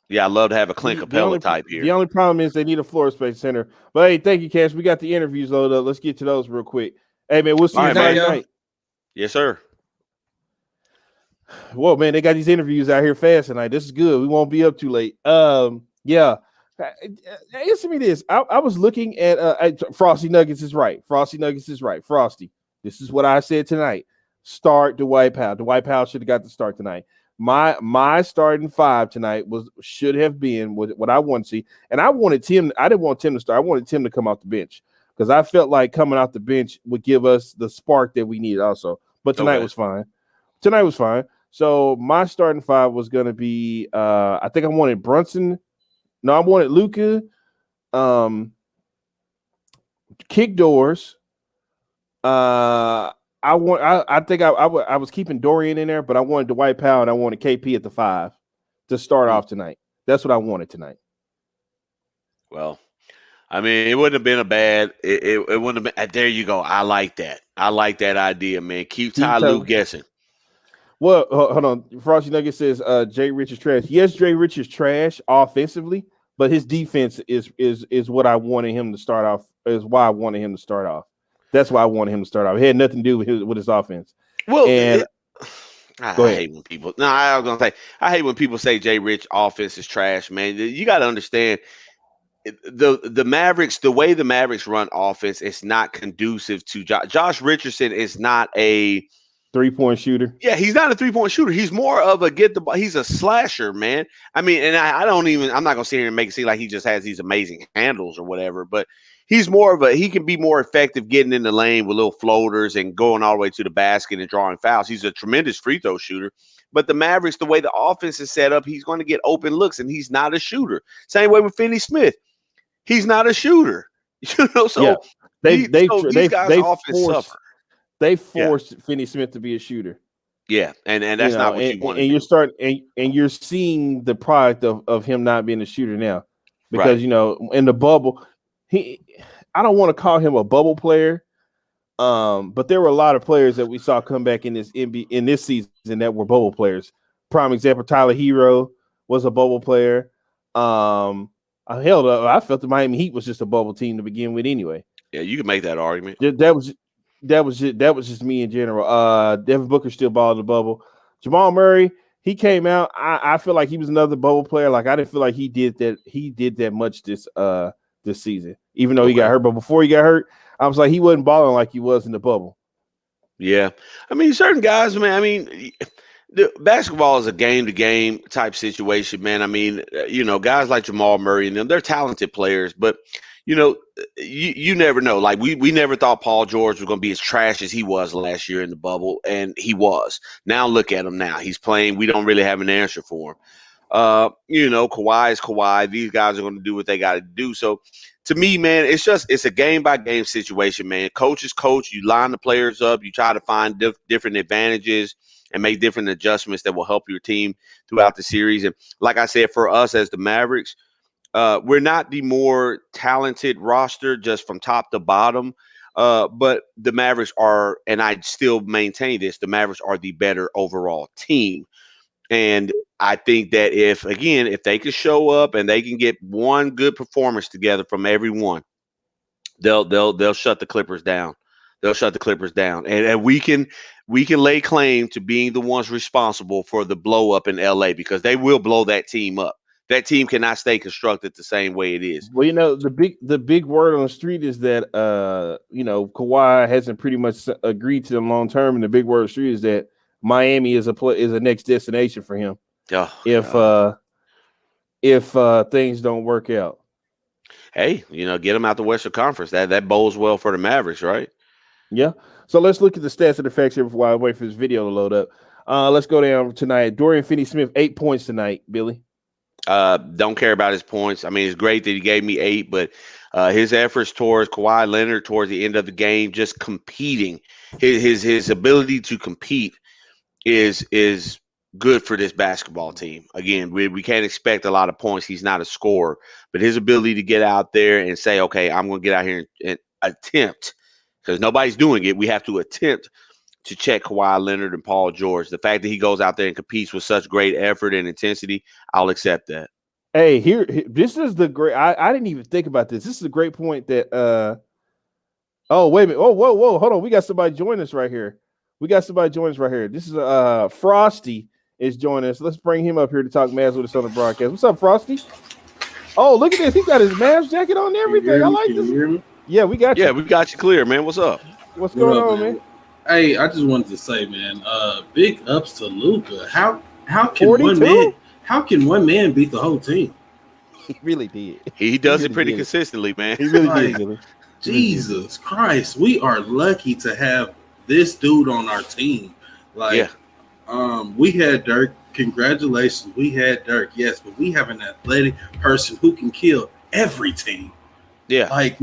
S2: Yeah, I'd love to have a Clint Capella type here.
S1: The only problem is they need a floor space center. But hey, thank you, Cash. We got the interviews loaded up. Let's get to those real quick. Hey, man, we'll see you Friday night.
S2: Yes, sir.
S1: Well, man, they got these interviews out here fast tonight. This is good. We won't be up too late. Yeah. Answer me this. I was looking at Frosty Nuggets is right. Frosty Nuggets is right. Frosty, this is what I said tonight. Start Dwight Powell. Dwight Powell should have got the start tonight. My starting five tonight should have been what I want to see. And I wanted Tim. I didn't want Tim to start. I wanted Tim to come off the bench because I felt like coming off the bench would give us the spark that we needed also. But tonight was fine. Tonight was fine. So my starting five was going to be I think I wanted Brunson. No, I wanted Luka, kick doors. I think I was keeping Dorian in there, but I wanted Dwight Powell and I wanted KP at the 5 to start off tonight. That's what I wanted tonight.
S2: Well, I mean, it wouldn't have been a bad. It wouldn't have been. There you go. I like that. I like that idea, man. Keep Ty Lue guessing.
S1: Well, hold on. Frosty Nugget says Jay Rich is trash. Yes, Jay Rich is trash offensively, but his defense is what I wanted him to start off. Is why I wanted him to start off. That's why I wanted him to start off. It had nothing to do with his offense.
S2: Well,
S1: and
S2: I hate when people. No, I was gonna say I hate when people say Jay Rich offense is trash, man. You got to understand the Mavericks. The way the Mavericks run offense, it's not conducive to Josh Richardson. Is not a
S1: 3-point shooter.
S2: Yeah, he's not a 3-point shooter. He's more of a get the ball. He's a slasher, man. I mean, and I don't even. I'm not gonna sit here and make it seem like he just has these amazing handles or whatever, but. He's more of he can be more effective getting in the lane with little floaters and going all the way to the basket and drawing fouls. He's a tremendous free throw shooter. But the Mavericks, the way the offense is set up, he's going to get open looks, and he's not a shooter. Same way with Finney Smith. He's not a shooter. So these guys' offense suffer.
S1: They forced Finney Smith to be a shooter.
S2: Yeah, and that's not what you want.
S1: And you're starting and you're seeing the product of him not being a shooter now. Because in the bubble. I don't want to call him a bubble player, but there were a lot of players that we saw come back in this season that were bubble players. Prime example, Tyler Hero was a bubble player. I felt the Miami Heat was just a bubble team to begin with anyway.
S2: Yeah, you can make that argument.
S1: That was just me in general. Devin Booker still balled the bubble. Jamal Murray, he came out. I feel like he was another bubble player. Like I didn't feel like he did that much this season, even though he got hurt. But before he got hurt, I was like, he wasn't balling like he was in the bubble.
S2: Yeah. I mean, certain guys, man, I mean, the basketball is a game-to-game type situation, man. I mean, guys like Jamal Murray and them, they're talented players, but, you never know. Like, we never thought Paul George was going to be as trash as he was last year in the bubble, and he was. Now look at him now. He's playing. We don't really have an answer for him. Kawhi is Kawhi. These guys are going to do what they got to do. So to me, man, it's a game by game situation, man. Coach is coach. You line the players up. You try to find different advantages and make different adjustments that will help your team throughout the series. And like I said, for us as the Mavericks, we're not the more talented roster just from top to bottom. But the Mavericks are, and I still maintain this, the Mavericks are the better overall team. And I think that if they can show up and they can get one good performance together from everyone, they'll shut the Clippers down. They'll shut the Clippers down, and we can lay claim to being the ones responsible for the blow up in LA because they will blow that team up. That team cannot stay constructed the same way it is.
S1: Well, the big word on the street is that Kawhi hasn't pretty much agreed to the long term, and the big word on the street is that Miami is a next destination for him. If things don't work out.
S2: Hey, get them out the Western Conference. That bodes well for the Mavericks, right?
S1: Yeah. So let's look at the stats and the facts here while I wait for this video to load up. Let's go down tonight. Dorian Finney-Smith, 8 points tonight, Billy.
S2: Don't care about his points. I mean, it's great that he gave me 8, but his efforts towards Kawhi Leonard towards the end of the game, just competing, his ability to compete is good for this basketball team. Again, we can't expect a lot of points. He's not a scorer, but his ability to get out there and say, okay, I'm going to get out here and attempt, because nobody's doing it. We have to attempt to check Kawhi Leonard and Paul George. The fact that he goes out there and competes with such great effort and intensity, I'll accept that.
S1: Hey, this is the great. I didn't even think about this. This is a great point that. Oh, wait a minute. Oh, whoa, hold on. We got somebody join us right here. We got somebody joining us right here. This is Frosty is joining us. Let's bring him up here to talk Mavs with us on the broadcast. What's up, Frosty? Oh, look at this. He got his Mavs jacket on and everything. I like this. Yeah, we got you.
S2: Yeah, we got you clear, man. What's up?
S1: What's going on, man?
S4: Hey, I just wanted to say, man, big ups to Luka. How can
S1: 42?
S4: How can one man beat the whole team?
S1: He really did.
S2: He does it pretty consistently, man.
S1: He really did.
S4: Jesus Christ, we are lucky to have this dude on our team. Like, we had Dirk. Congratulations, we had Dirk. Yes, but we have an athletic person who can kill every team.
S2: Yeah,
S4: like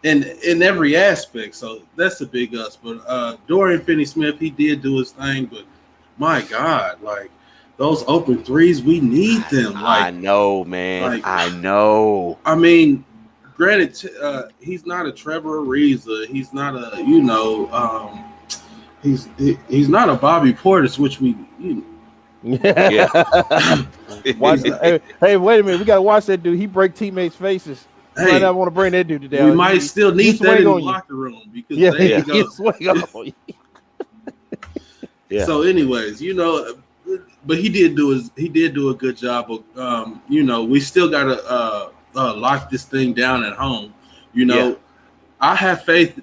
S4: in every aspect. So that's a big us. But Dorian Finney-Smith, he did do his thing. But my God, like those open threes, we need them. Like,
S2: I know, man.
S4: Like,
S2: I know.
S4: I mean, granted, he's not a Trevor Ariza. He's not a he's not a Bobby Portis, which we.
S2: Yeah.
S1: Hey, wait a minute. We gotta watch that dude. He break teammates' faces.
S4: Hey,
S1: might not want to bring that dude down.
S4: We might still need that in the locker room because So, anyways, but he did do a good job of we still gotta lock this thing down at home. I have faith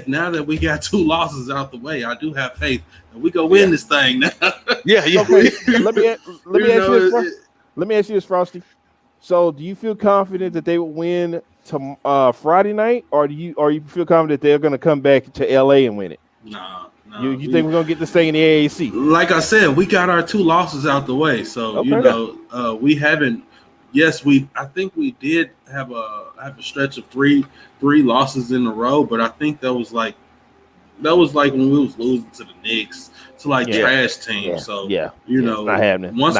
S4: now that we got 2 losses out the way. I do have faith that we go win this thing now.
S1: Okay. Let me ask you this, Frosty. So, do you feel confident that they will win to Friday night, or do you feel confident they're going to come back to LA and win it?
S4: No.
S1: You think we're going to get this thing in the AAC?
S4: Like I said, we got our 2 losses out the way, so we haven't. Yes, I think we did have a stretch of three losses in a row, but I think that was like when we was losing to the Knicks, to trash teams. So
S1: not happening.
S4: Once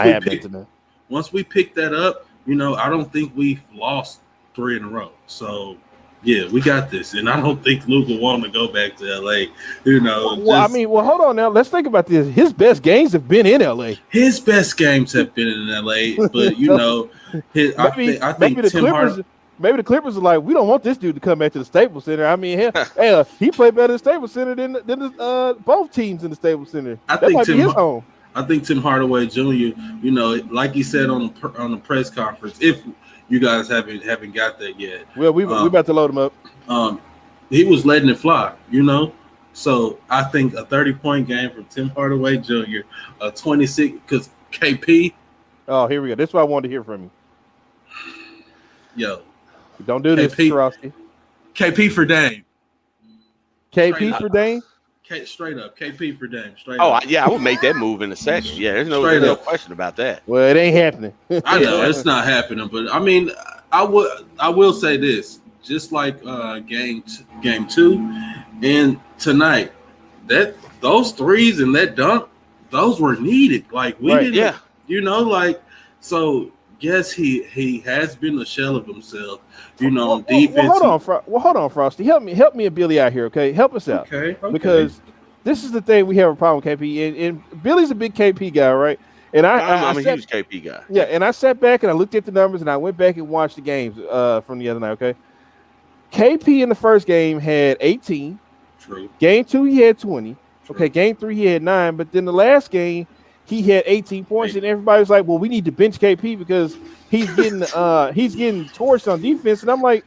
S4: we picked that up, I don't think we've lost 3 in a row. So yeah, we got this, and I don't think Luka want to go back to LA.
S1: Hold on now. Let's think about this. His best games have been in LA.
S4: His best games have been in LA, but I think
S1: the Clippers. Maybe the Clippers are like, we don't want this dude to come back to the Staples Center. I mean, he played better in the Staples Center than both teams in the Staples Center.
S4: I think Tim Hardaway Jr. Like he said on the press conference, if you guys haven't got that yet.
S1: Well, we about to load him up.
S4: He was letting it fly, So I think a 30-point game from Tim Hardaway Jr., a 26, because KP.
S1: Oh, here we go. This is what I wanted to hear from you.
S4: Yo.
S1: Don't do this, Frosty.
S4: KP for Dame.
S1: KP for Dame?
S4: Straight up. KP for Dame. Straight
S2: up.
S4: Oh,
S2: I would make that move in a second. Yeah, there's no question about that.
S1: Well, it ain't happening.
S4: I know it's not happening, but I mean, I will say this: just like game 2 and tonight, that those threes and that dunk, those were needed. Like we didn't, so. Yes, he has been a shell of himself, on defense.
S1: Hold on, Frosty. Help me and Billy out here, okay? Help us out.
S4: Okay.
S1: Because this is the thing we have a problem with KP, and Billy's a big KP guy, right? And
S2: I'm a huge KP guy.
S1: Yeah, and I sat back and I looked at the numbers and I went back and watched the games from the other night, okay? KP in the first game had 18.
S4: True.
S1: Game 2, he had 20. True. Okay, game 3, he had 9. But then the last game, he had 18 points, and everybody was like, "Well, we need to bench KP because he's getting torched on defense." And I'm like,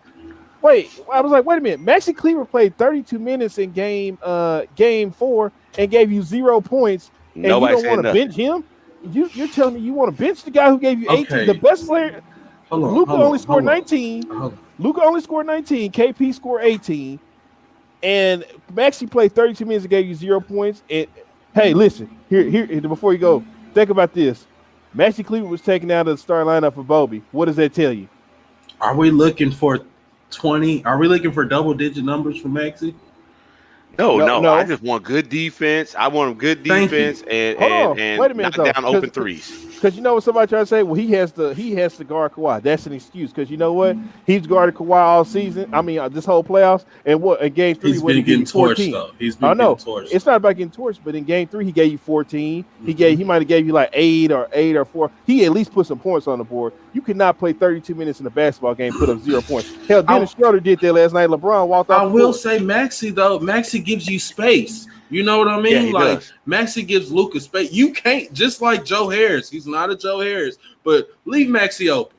S1: "Wait!" I was like, "Wait a minute." Maxi Kleber played 32 minutes in game 4 and gave you 0 points, and you don't want to bench him. You're telling me you want to bench the guy who gave you 18, the best player. Luka only scored 19. Luka only scored 19. KP scored 18, and Maxi played 32 minutes and gave you 0 points. And hey, listen. Here. Before you go, think about this. Maxi Kleber was taken out of the starting lineup for Bobby. What does that tell you?
S4: Are we looking for 20? Are we looking for double-digit numbers for Maxi?
S2: No. I just want good defense. I want good defense and
S1: wait a minute,
S2: knock down open threes.
S1: Because you know what somebody trying to say? Well, he has to guard Kawhi. That's an excuse. Because you know what? He's guarded Kawhi all season. I mean, this whole playoffs. And what in game 3?
S4: He's been getting torched though. He's been getting torched.
S1: It's not about getting torched, but in game 3 he gave you 14. He might have gave you like 8 or 4. He at least put some points on the board. You could not play 32 minutes in a basketball game, put up 0 points. Hell, Dennis Schroeder did that last night. LeBron walked off.
S4: I will say Maxi though. Maxi gives you space. You know what I mean?
S2: Yeah, he
S4: like
S2: does.
S4: Maxey gives Luka space. You can't just like Joe Harris. He's not a Joe Harris, but leave Maxey open.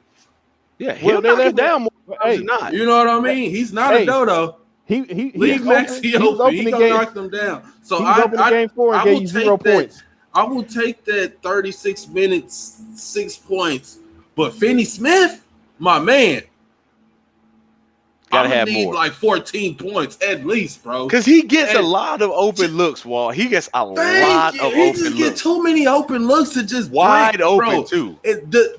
S2: Yeah, he'll knock it down more times than not.
S4: You know what I mean? He's not a dodo. Leave Maxey open. He gonna knock them down. So I
S1: game 4 and gave you 0 points.
S4: I will take that 36 minutes, 6 points. But Finney Smith, my man,
S2: gotta have
S4: need
S2: more.
S4: like 14 points at least, bro.
S2: Because he gets a lot of open looks, Walt. He gets a lot of open looks.
S4: He just gets too many open looks to just
S2: wide
S4: break,
S2: open
S4: bro.
S2: too.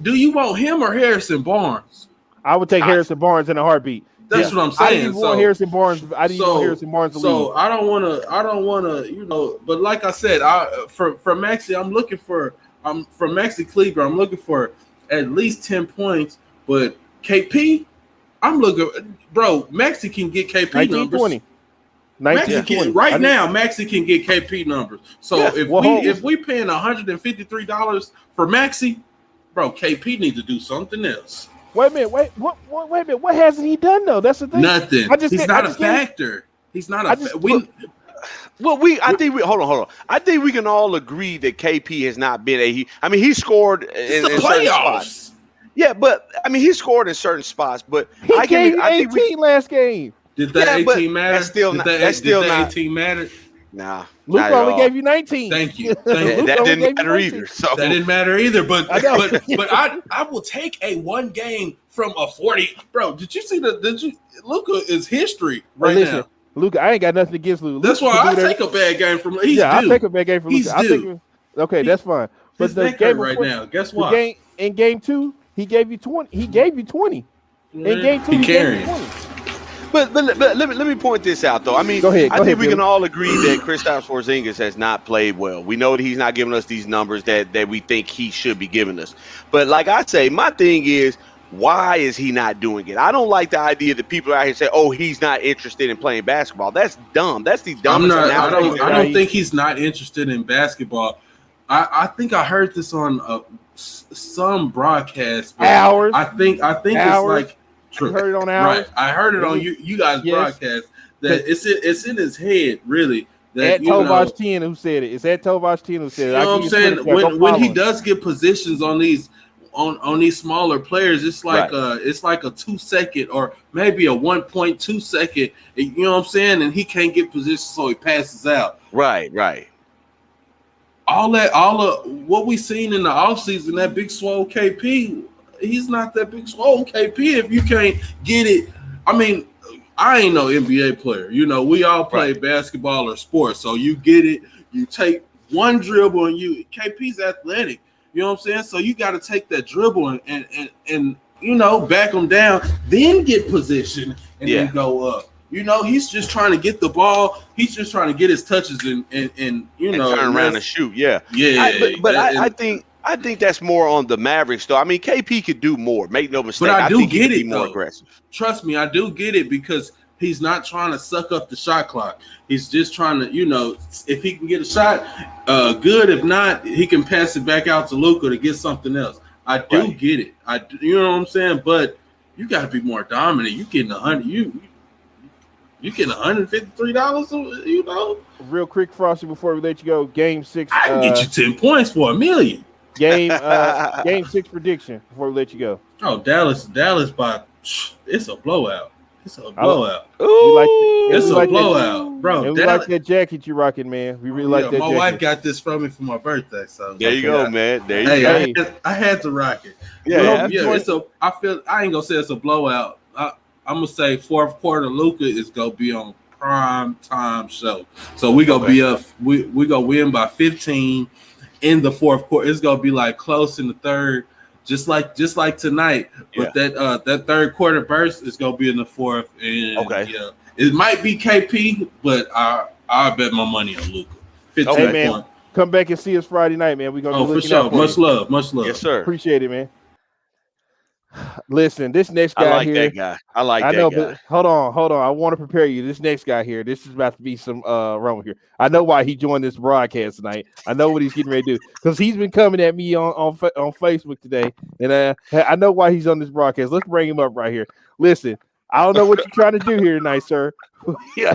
S4: Do you want him or Harrison Barnes?
S1: I would take Harrison Barnes in a heartbeat.
S4: That's what I'm saying.
S1: I didn't want Harrison Barnes. I didn't want Harrison Barnes to leave.
S4: So I don't want to, you know. But like I said, for Maxey, I'm looking for. For Maxey Kleber, I'm looking for at least 10 points. But KP, I'm looking, bro. Maxey can get KP
S1: 19,
S4: numbers.
S1: 20. 19, 20.
S4: Right now, Maxey can get KP numbers. So if we paying $153 for Maxey, bro, KP needs to do something else.
S1: Wait a minute. Wait a minute. What hasn't he done though? That's the thing.
S4: Nothing. He's not a factor. He's not a factor.
S2: I think hold on. I think we can all agree that KP has not been he scored in certain spots. Yeah, but I mean he scored in certain spots, but
S1: I think 18 last game.
S4: Did that 18 matter?
S2: That's still not. That's still not.
S4: 18 matter?
S2: Nah.
S1: Luke only gave you 19.
S4: Thank you.
S2: That didn't matter either. So
S4: that didn't matter either. But I will take a one game from a 40. Bro, did you see Luka is history now.
S1: Luka, I ain't got nothing against Luka.
S4: That's why I take a bad game from Luka.
S1: I take a bad game from Luka. Okay, that's fine.
S4: But the game right now, guess what?
S1: In game 2, he gave you 20. He gave you 20. In game 2, he gave you 20.
S2: But let me point this out though. I mean, I think we can all agree that Kristaps Porzingis has not played well. We know that he's not giving us these numbers that we think he should be giving us. But like I say, my thing is, why is he not doing it? I don't like the idea that people out here say, "Oh, he's not interested in playing basketball." That's dumb. That's the dumbest.
S4: I don't think he's not interested in basketball. I think I heard this on some broadcast.
S1: Hours.
S4: I think
S1: Hours.
S4: It's like.
S1: True. You heard it on Hours?
S4: Right. I heard it on you guys broadcast that it's in his head, really. That,
S1: Tovach 10 who said it. It's at Tovach 10 who said it.
S4: You know what I'm saying? When he does get positions on these on these smaller players, it's like it's like a 2 second or maybe a 1.2 second. You know what I'm saying? And he can't get positions, so he passes out.
S2: Right.
S4: All of what we seen in the offseason, that big swole KP. He's not that big swole KP if you can't get it. I mean, I ain't no NBA player. You know, we all play basketball or sports. So you get it. You take one dribble and KP's athletic. You know what I'm saying? So you got to take that dribble and you know, back him down, then get position and then go up. You know, he's just trying to get the ball. He's just trying to get his touches and you know,
S2: turn around and shoot. Yeah. I think that's more on the Mavericks, though. I mean, KP could do more. Make no mistake.
S4: But I do get it,
S2: more aggressive.
S4: Trust me, I do get it because he's not trying to suck up the shot clock. He's just trying to, you know, if he can get a shot, good. If not, he can pass it back out to Luka to get something else. I do get it. You know what I'm saying? But you got to be more dominant. You getting $100. You getting $153. You know.
S1: Real quick, Frosty, before we let you go, Game 6.
S4: I can get you 10 points for $1 million.
S1: Game 6 prediction before we let you go.
S4: Oh, Dallas by it's a blowout. It's a blowout.
S1: It's
S4: a blowout, bro.
S1: And we like that jacket you rocking, man. We really like that
S4: my
S1: jacket.
S4: wife got this from me for my birthday. So
S2: there you go, man. There you go.
S4: I had to rock it.
S2: Yeah.
S4: I ain't gonna say it's a blowout. I'm gonna say fourth quarter Luka is gonna be on prime time show. So we gonna be up. We gonna win by 15 in the fourth quarter. It's gonna be like close in the third, just like tonight. But that third quarter burst is gonna be in the fourth. And it might be KP, but I bet my money on Luka. 15
S1: Hey man, come back and see us Friday night, man. We're gonna be
S4: for sure. Much love.
S2: Yes, sir.
S1: Appreciate it, man. Listen, this next guy
S2: I like that guy.
S1: But hold on. I want to prepare you. This next guy here, this is about to be some wrong here. I know why he joined this broadcast tonight. I know what he's getting ready to do because he's been coming at me on Facebook today, and I know why he's on this broadcast. Let's bring him up right here. Listen, I don't know what you're trying to do here tonight, sir.
S2: Yeah.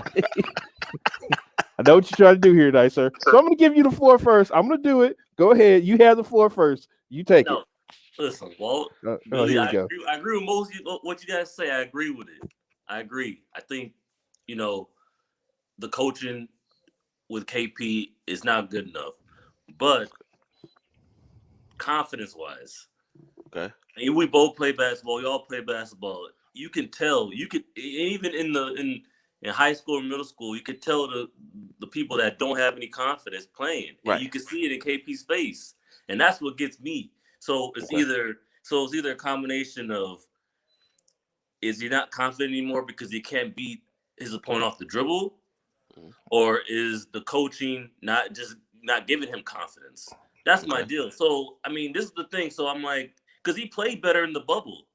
S1: I know what you're trying to do here tonight, sir. So I'm going to give you the floor first. I'm going to do it. Go ahead. You have the floor first. You take it.
S5: Listen, Walt.
S1: Billy, here we go.
S5: I agree with most of what you guys say. I agree with it. I agree. I think, the coaching with KP is not good enough. But confidence-wise,
S2: okay,
S5: and we both play basketball. We all play basketball. You can tell. You could even in high school or middle school, you could tell the people that don't have any confidence playing.
S2: Right.
S5: And you can see it in KP's face, and that's what gets me. So it's either a combination of, is he not confident anymore because he can't beat his opponent off the dribble, or is the coaching not giving him confidence? That's my deal. So I mean, this is the thing. So I'm like, because he played better in the bubble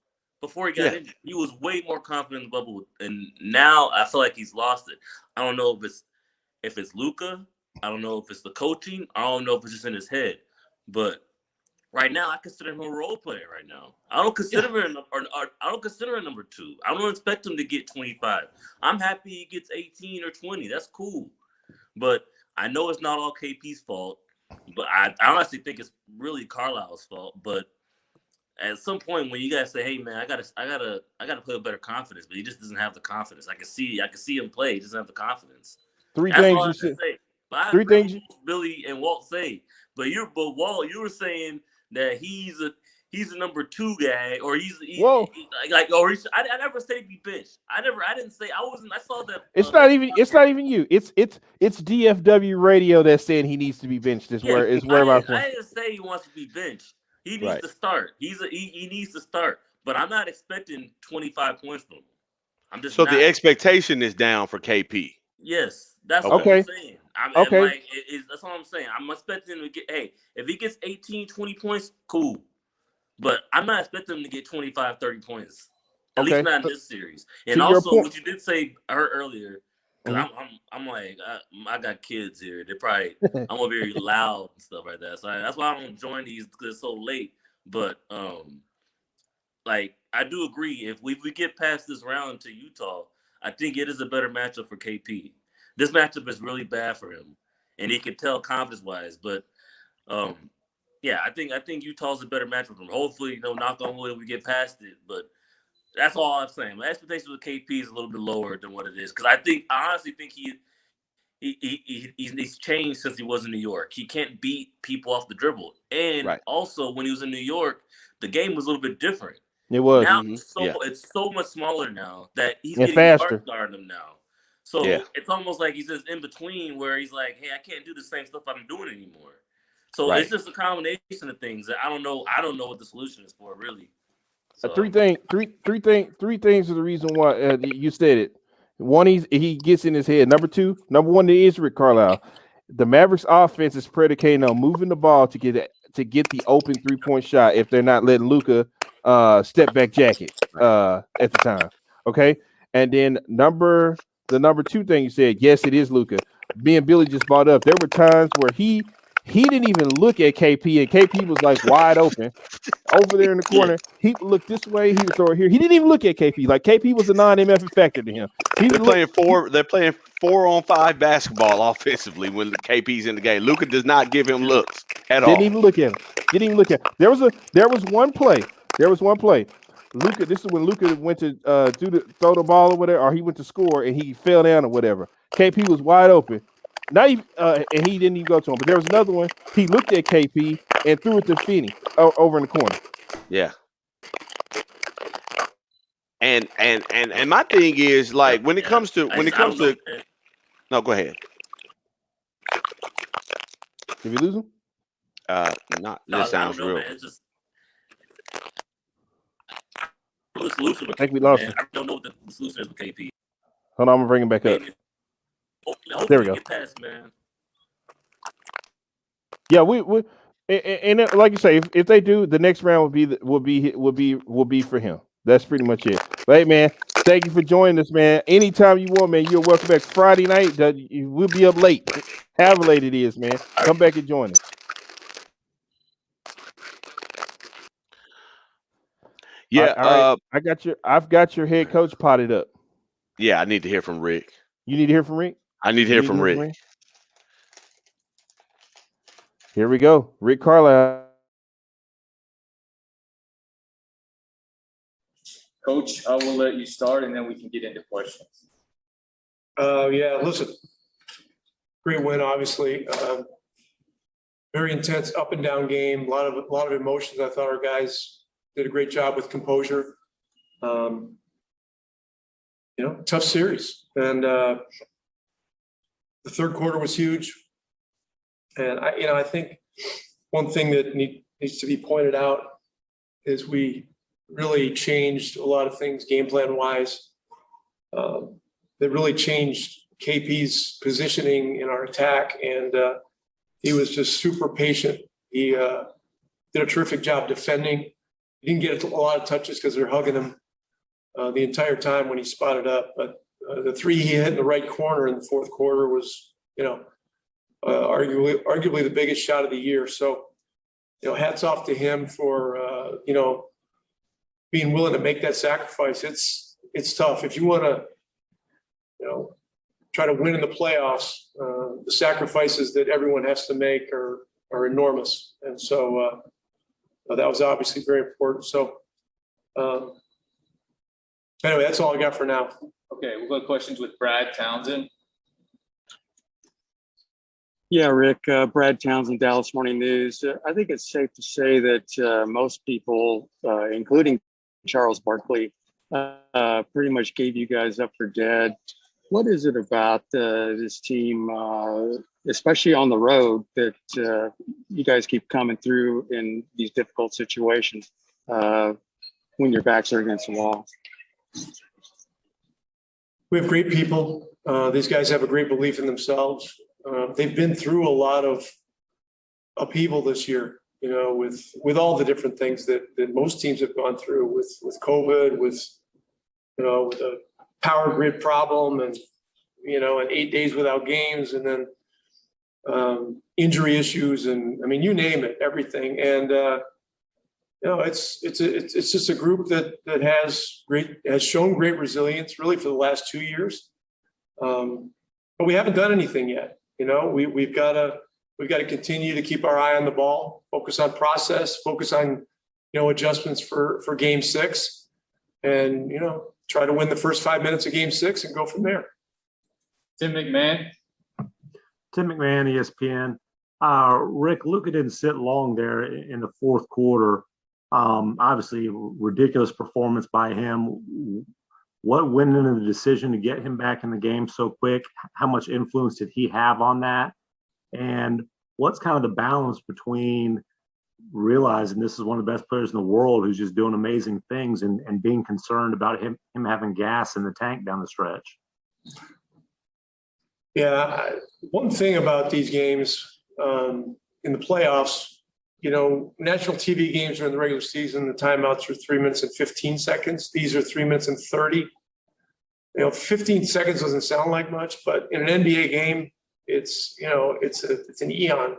S5: before he got injured. He was way more confident in the bubble, and now I feel like he's lost it. I don't know if it's Luka. I don't know if it's the coaching. I don't know if it's just in his head. But right now, I consider him a role player. Right now, I don't consider him I don't consider him number 2. I don't expect him to get 25. I'm happy he gets 18 or 20. That's cool. But I know it's not all KP's fault. But I honestly think it's really Carlisle's fault. But at some point, when you guys say, "Hey, man, I gotta play with better confidence," but he just doesn't have the confidence. I can see him play. He doesn't have the confidence. That's all I can say. But I agree with what Billy and Walt say. But Walt, you were saying that he's a number 2 guy, or I never said he'd be benched. I didn't say I wasn't. I saw that.
S1: It's not even you. It's DFW radio that said he needs to be benched. I
S5: didn't say he wants to be benched. He needs to start. He needs to start. But I'm not expecting 25 points from him. I'm just
S2: so the expectation is down for KP.
S5: Yes, that's what I'm saying. That's all I'm saying. I'm expecting him to get. Hey, if he gets 18, 20 points, cool. But I'm not expecting him to get 25, 30 points. At least not in this series. And also, what you did say earlier, because I'm like, I got kids here. They're probably, I'm gonna be very loud and stuff like that. So that's why I don't join these because it's so late. But I do agree. If we get past this round to Utah, I think it is a better matchup for KP. This matchup is really bad for him, and he can tell confidence-wise. But yeah, I think Utah's a better matchup for him. Hopefully, knock on wood, we get past it. But that's all I'm saying. My expectations with KP is a little bit lower than what it is, because I honestly think he's changed since he was in New York. He can't beat people off the dribble, and also when he was in New York, the game was a little bit different.
S1: It was.
S5: Now it's so much smaller now that he's getting
S1: faster.
S5: guarding them now. So it's almost like he's just in between where he's like, hey, I can't do the same stuff I'm doing anymore. So it's just a combination of things that I don't know what the solution is for, really. So.
S1: Three things are the reason why you said it. One, he gets in his head. Number one is Rick Carlisle. The Mavericks offense is predicated on moving the ball to get the open 3-point shot if they're not letting Luka step back jacket at the time. Okay. And then the number 2 thing you said, yes, it is Luka. Me and Billy just brought up. There were times where he didn't even look at KP, and KP was like wide open over there in the corner. He would look this way, he would throw it here. He didn't even look at KP. Like KP was a non-MF factor to him. They're playing
S2: 4-on-5 basketball offensively when the KP's in the game. Luka does not give him looks at all.
S1: Didn't even look at him. There was one play. Luka, this is when Luka went to throw the ball or whatever, or he went to score and he fell down or whatever. KP was wide open. Not even, and he didn't even go to him. But there was another one. He looked at KP and threw it to Finney over in the corner.
S2: Yeah. And my thing is, like, when it comes to no, go ahead.
S1: Did we lose him?
S2: That sounds real.
S5: Man. It's just solution.
S1: I think we lost him.
S5: I don't know what the solution is with KP.
S1: Hold on, I'm gonna bring him back up. There we go.
S5: Past, man.
S1: Yeah, we and like you say, if they do, the next round will be for him. That's pretty much it. But hey, man, thank you for joining us, man. Anytime you want, man, you're welcome back. Friday night, we'll be up late. However late it is, man. Come back and join us.
S2: Yeah.
S1: All right. I've got your head coach potted up.
S2: Yeah, I need to hear from Rick.
S1: You need to hear from Rick?
S2: I need to hear from Rick.
S1: Here we go. Rick Carlisle.
S6: Coach, I will let you start, and then we can get into questions.
S7: Yeah, listen, great win, obviously. Very intense up and down game, a lot of emotions. I thought our guys did a great job with composure. Tough series. And the third quarter was huge. And I think one thing that needs to be pointed out is we really changed a lot of things game plan wise. That really changed KP's positioning in our attack, and he was just super patient. He did a terrific job defending. He didn't get a lot of touches because they're hugging him the entire time when he spotted up. But the three he hit in the right corner in the fourth quarter was, arguably the biggest shot of the year. So, hats off to him for being willing to make that sacrifice. It's tough if you want to, try to win in the playoffs. The sacrifices that everyone has to make are enormous, and so that was obviously very important. So anyway, that's all I got for now.
S6: Okay, we'll go to questions with Brad Townsend.
S8: Yeah, Rick, Brad Townsend, Dallas Morning News. I think it's safe to say that most people, including Charles Barkley, pretty much gave you guys up for dead. What is it about this team, especially on the road, that you guys keep coming through in these difficult situations when your backs are against the wall?
S7: We have great people. These guys have a great belief in themselves. They've been through a lot of upheaval this year, with all the different things that most teams have gone through with COVID, with a power grid problem and 8 days without games, and then injury issues, and you name it, everything. And it's just a group that has shown great resilience really for the last 2 years. But we haven't done anything yet. We've got to continue to keep our eye on the ball, focus on process, focus on adjustments for game 6, and try to win the first 5 minutes of game 6 and go from there.
S6: Tim McMahon,
S9: ESPN. Rick, Luka didn't sit long there in the fourth quarter. Obviously, ridiculous performance by him. What went into the decision to get him back in the game so quick? How much influence did he have on that? And what's kind of the balance between realizing this is one of the best players in the world who's just doing amazing things and being concerned about him having gas in the tank down the stretch?
S7: Yeah, one thing about these games in the playoffs, national TV games during the regular season, the timeouts are 3 minutes and 15 seconds. These are 3 minutes and 30. 15 seconds doesn't sound like much, but in an NBA game, it's an eon.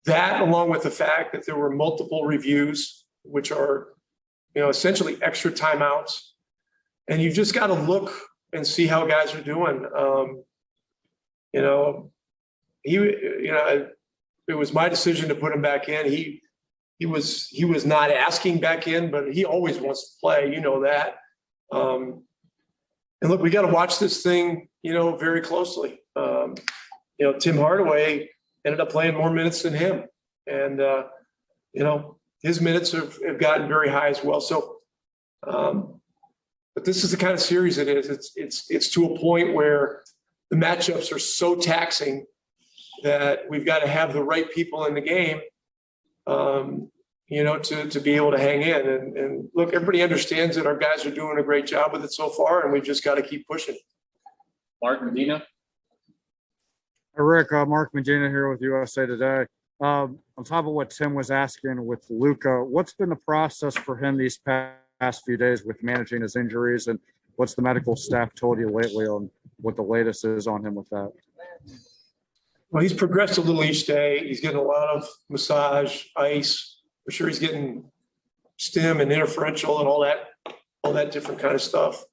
S7: That, along with the fact that there were multiple reviews, which are, essentially extra timeouts, and you've just got to look and see how guys are doing. It was my decision to put him back in. He was not asking back in, but he always wants to play. That. And look, we got to watch this thing, very closely. Tim Hardaway ended up playing more minutes than him, and his minutes have gotten very high as well. So, but this is the kind of series it is. It's to a point where the matchups are so taxing that we've got to have the right people in the game, to be able to hang in. And look, everybody understands that our guys are doing a great job with it so far, and we've just got to keep pushing.
S6: Mark Medina.
S10: Rick, Mark Medina here with USA Today. On top of what Tim was asking with Luka, what's been the process for him these past few days with managing his injuries, and what's the medical staff told you lately on what the latest is on him with that?
S7: Well, he's progressed a little each day. He's getting a lot of massage, ice. I'm sure he's getting stem and interferential and all that different kind of stuff.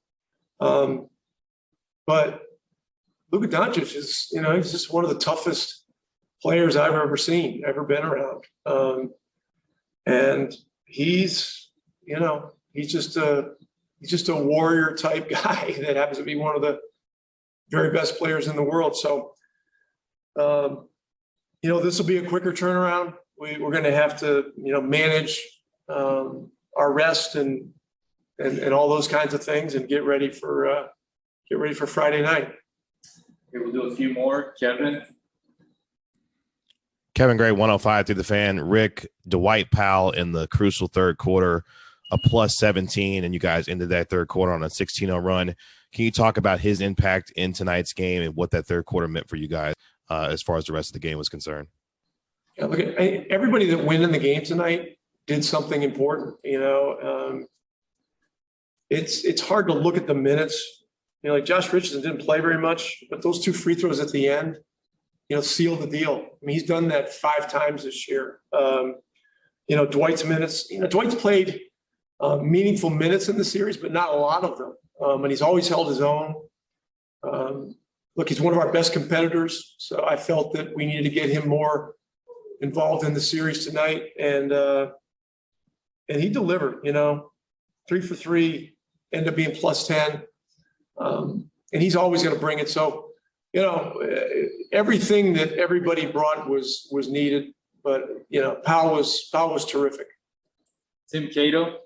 S7: But Luka Doncic is, he's just one of the toughest players I've ever seen, ever been around. And he's just a warrior type guy that happens to be one of the very best players in the world. So, this will be a quicker turnaround. We're going to have to, manage our rest and all those kinds of things and get ready for Friday night.
S6: Okay, we'll do a few more.
S11: Kevin Gray, 105 through the fan. Rick, Dwight Powell in the crucial third quarter, a plus 17, and you guys ended that third quarter on a 16-0 run. Can you talk about his impact in tonight's game and what that third quarter meant for you guys as far as the rest of the game was concerned?
S7: Yeah, look, everybody that went in the game tonight did something important. It's hard to look at the minutes. Like Josh Richardson didn't play very much, but those 2 free throws at the end, sealed the deal. I mean, he's done that 5 times this year. Dwight's minutes. Dwight's played meaningful minutes in the series, but not a lot of them. And he's always held his own. Look, he's one of our best competitors, so I felt that we needed to get him more involved in the series tonight, and he delivered. 3 for 3, ended up being plus 10, and he's always going to bring it. So, everything that everybody brought was needed, but Powell was terrific.
S6: Tim Cato.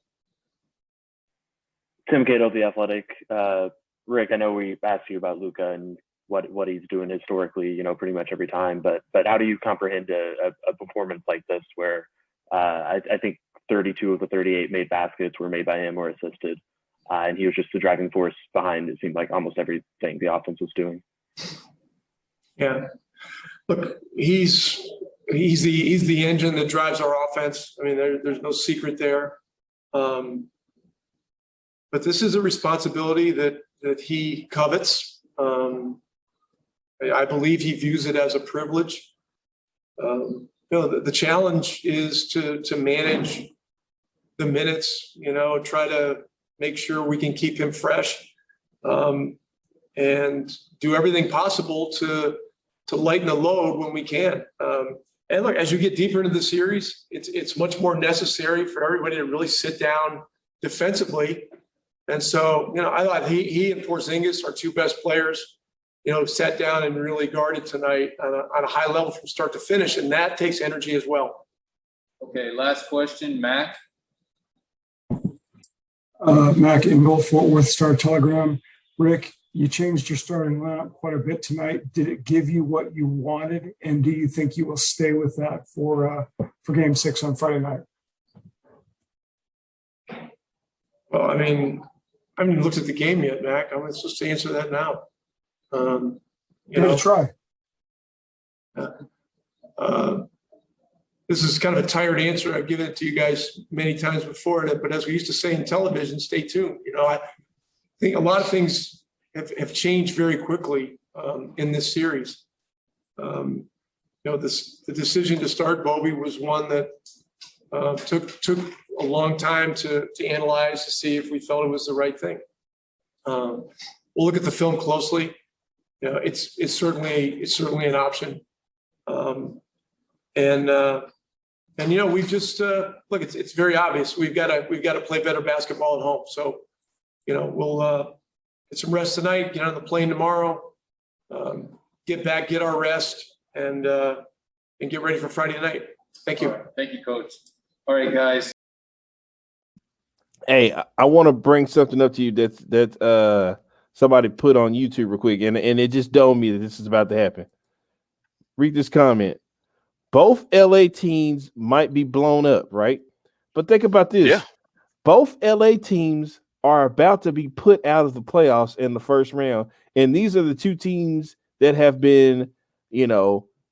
S12: Tim Cato, The Athletic. Rick, I know we asked you about Luka and what he's doing historically, pretty much every time, but how do you comprehend a performance like this where I think 32 of the 38 made baskets were made by him or assisted, and he was just the driving force behind, it seemed like, almost everything the offense was doing?
S7: Yeah, look, he's the engine that drives our offense. I mean, there's no secret there. But this is a responsibility that he covets. I believe he views it as a privilege. The challenge is to manage the minutes, try to make sure we can keep him fresh, and do everything possible to lighten the load when we can. And look, as you get deeper into the series, it's much more necessary for everybody to really sit down defensively. And so, I thought he and Porzingis, our 2 best players, sat down and really guarded tonight on a high level from start to finish, and that takes energy as well.
S6: Okay, last question, Mac.
S13: Mac Engel, Fort Worth Star-Telegram. Rick, you changed your starting lineup quite a bit tonight. Did it give you what you wanted, and do you think you will stay with that for Game 6 on Friday night?
S7: Well, I haven't even looked at the game yet, Mac. I'm supposed to answer that now.
S13: Give it a try.
S7: This is kind of a tired answer. I've given it to you guys many times before, but as we used to say in television, stay tuned. I think a lot of things have changed very quickly in this series. The decision to start Bobby was one that took a long time to analyze to see if we felt it was the right thing. We'll look at the film closely. It's certainly an option. We've just look. It's very obvious. We've got to play better basketball at home. So, we'll get some rest tonight. Get on the plane tomorrow. Get back, get our rest, and get ready for Friday night. Thank you.
S6: All right. Thank you, Coach. All right, guys.
S1: Hey, I want to bring something up to you that somebody put on YouTube real quick, and it just dawned me that this is about to happen. Read this comment. Both LA teams might be blown up, right? But think about this.
S2: Yeah.
S1: Both LA teams are about to be put out of the playoffs in the first round. And these are the 2 teams that have been,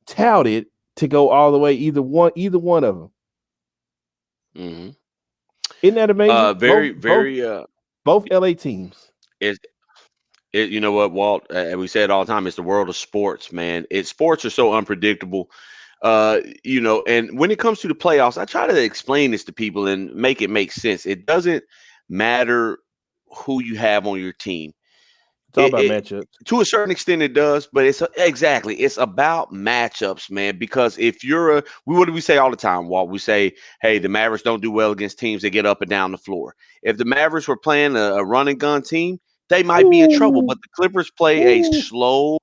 S1: touted to go all the way, either one of them.
S2: Mm-hmm.
S1: Isn't that amazing? Both LA teams.
S2: You know what, Walt? We say it all the time. It's the world of sports, man. Sports are so unpredictable. And when it comes to the playoffs, I try to explain this to people and make it make sense. It doesn't matter who you have on your team.
S1: It's all about matchups.
S2: To a certain extent, it does, but it's about matchups, man. Because if you're what do we say all the time, Walt? We say, hey, the Mavericks don't do well against teams that get up and down the floor. If the Mavericks were playing a run and gun team, they might be in trouble. But the Clippers play a slow,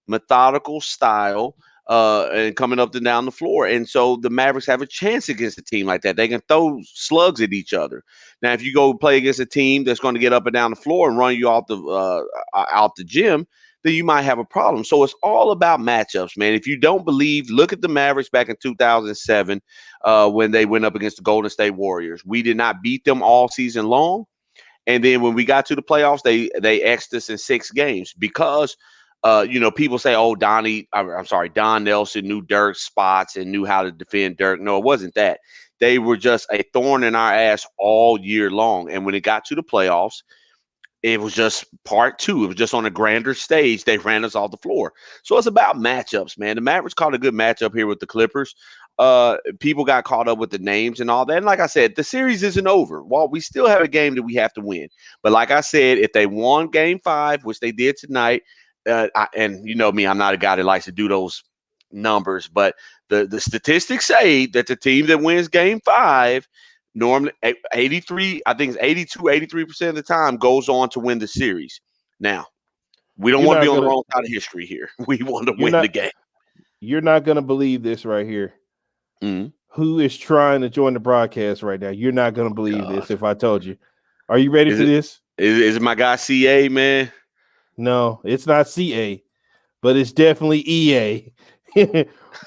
S2: methodical style and coming up and down the floor. And so the Mavericks have a chance against a team like that. They can throw slugs at each other. Now, if you go play against a team that's going to get up and down the floor and run you out the gym, then you might have a problem. So it's all about matchups, man. If you don't believe, look at the Mavericks back in 2007 when they went up against the Golden State Warriors. We did not beat them all season long. And then when we got to the playoffs, they X'd us in 6 games because people say, oh, Don Nelson knew Dirk's spots and knew how to defend Dirk. No, it wasn't that. They were just a thorn in our ass all year long. And when it got to the playoffs, it was just part 2. It was just on a grander stage. They ran us off the floor. So it's about matchups, man. The Mavericks caught a good matchup here with the Clippers. People got caught up with the names and all that. And like I said, the series isn't over. Well, we still have a game that we have to win. But like I said, if they won Game 5, which they did tonight, and you know me, I'm not a guy that likes to do those numbers, but the statistics say that the team that wins Game 5 normally 83, I think it's 83% of the time goes on to win the series. Now, we don't want to be on the wrong side of history here. We want to win the game.
S1: You're not going to believe this right here.
S2: Mm-hmm.
S1: Who is trying to join the broadcast right now? You're not going to believe this if I told you. Are you ready for this?
S2: Is it my guy CA, man?
S1: No, it's not CA, but it's definitely EA.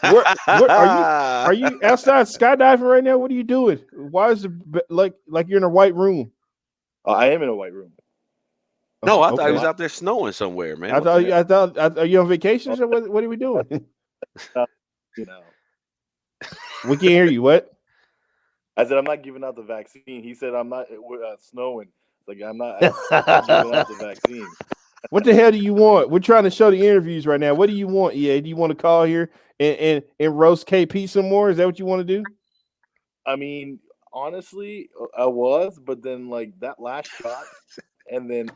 S1: Are you outside skydiving right now? What are you doing? Why is it like you're in a white room?
S14: I am in a white room.
S2: No, I thought he was out there snowing somewhere, man.
S1: I thought are you on vacation? Or what are we doing? We can't hear you. What?
S14: I said I'm not giving out the vaccine. He said I'm not snowing. Like I'm not giving out the vaccine.
S1: What the hell do you want? We're trying to show the interviews right now. What do you want, EA? Do you want to call here and roast KP some more? Is that what you want to do?
S14: I mean, honestly, I was, but then like that last shot, and then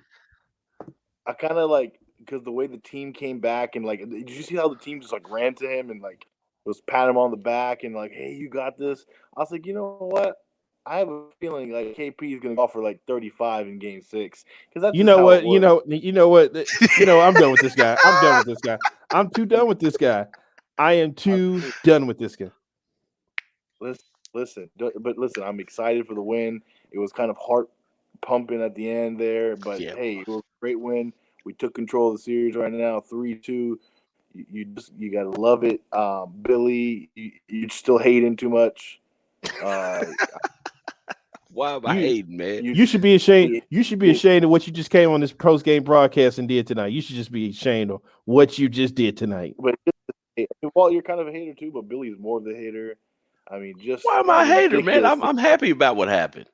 S14: I kind of like because the way the team came back and like, did you see how the team just like ran to him and like was pat him on the back and like, hey, you got this? I was like, you know what? I have a feeling like KP is going to go for like 35 in Game 6 because that's
S1: you know what I'm done with this guy. I'm too done with this guy. I am too done with this guy.
S14: Listen, I'm excited for the win. It was kind of heart pumping at the end there, but hey, it was a great win. We took control of the series right now, 3-2. You gotta love it, Billy. You're still hating too much.
S2: Why am I hating, man?
S1: You should be ashamed. You should be ashamed of what you just came on this post-game broadcast and did tonight. You should just be ashamed of what you just did tonight.
S14: But well, you're kind of a hater too, but Billy's more of the hater. I mean,
S2: why am I a hater, man? I'm happy about what happened.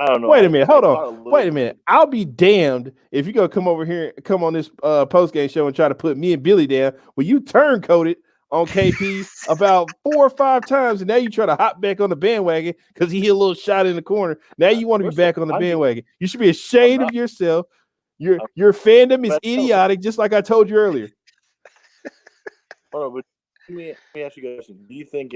S14: I don't know.
S1: Wait a minute. Hold on. Wait a minute. I'll be damned if you're going to come over here, come on this post-game show and try to put me and Billy down. Well, you turncoated on KP about 4 or 5 times, and now you try to hop back on the bandwagon because he hit a little shot in the corner. Now you want to be back on the bandwagon. You should be ashamed of yourself. Your fandom is idiotic, just like I told you earlier.
S14: Hold on, but let me ask you guys a question. Do you think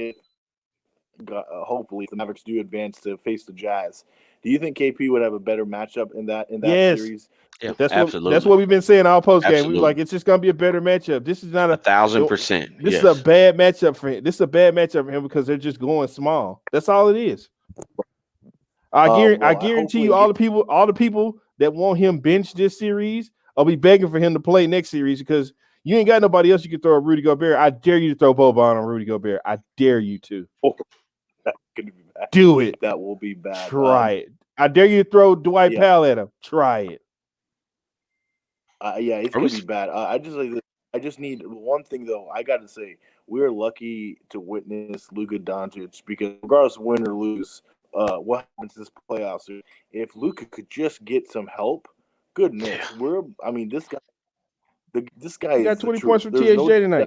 S14: hopefully if the Mavericks do advance to face the Jazz, do you think KP would have a better matchup in that series?
S2: Yeah,
S1: absolutely. That's what we've been saying all post game. We were like, it's just gonna be a better matchup. This is not
S2: 1,000%.
S1: This is a bad matchup for him. This is a bad matchup for him because they're just going small. That's all it is. I guarantee you, all the people that want him benched this series, I'll be begging for him to play next series because you ain't got nobody else you can throw a Rudy Gobert. I dare you to throw Boban on Rudy Gobert. I dare you to.
S14: That's gonna be bad.
S1: Do it.
S14: That will be bad.
S1: Try it. I dare you to throw Dwight Powell at him. Try it.
S14: It's gonna be bad. I just need one thing though. I got to say, we're lucky to witness Luka Doncic because regardless of win or lose, what happens this playoffs? If Luka could just get some help, goodness, this guy. This guy
S1: got 20 points from THJ tonight.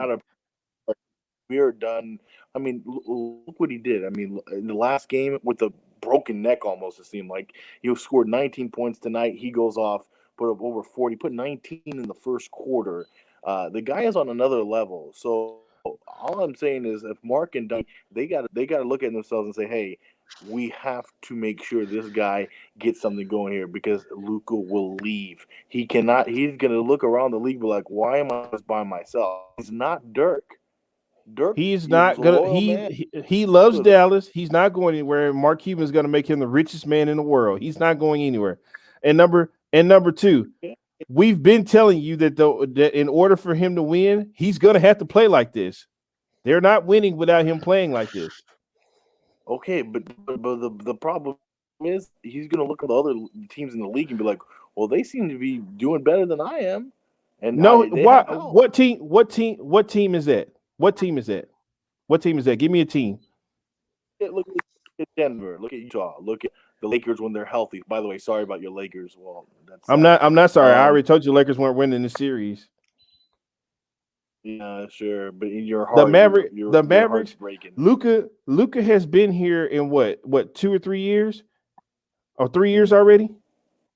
S14: we are done. I mean, look what he did. I mean, in the last game with a broken neck almost, it seemed like he scored 19 points tonight. He goes off, put up over 40, put 19 in the first quarter. The guy is on another level. So all I'm saying is, if Mark and Dunn, they got to look at themselves and say, hey, we have to make sure this guy gets something going here, because Luka will leave. He's going to look around the league and be like, why am I just by myself? He's not Dirk.
S1: He's not gonna. He loves Dallas. He's not going anywhere. Mark Cuban is going to make him the richest man in the world. He's not going anywhere. And number two, we've been telling you that in order for him to win, he's going to have to play like this. They're not winning without him playing like this.
S14: Okay, but the problem is, he's going to look at the other teams in the league and be like, well, they seem to be doing better than I am. And
S1: no, why? What team is that? What team is that? What team is that? Give me a team.
S14: Look at Denver. Look at Utah. Look at the Lakers when they're healthy. By the way, sorry about your Lakers. Well,
S1: I'm not sorry. I already told you Lakers weren't winning the series.
S14: Yeah, sure. But in your heart,
S1: the Mavericks, Luka has been here in what 2 or 3 years? Or 3 years already?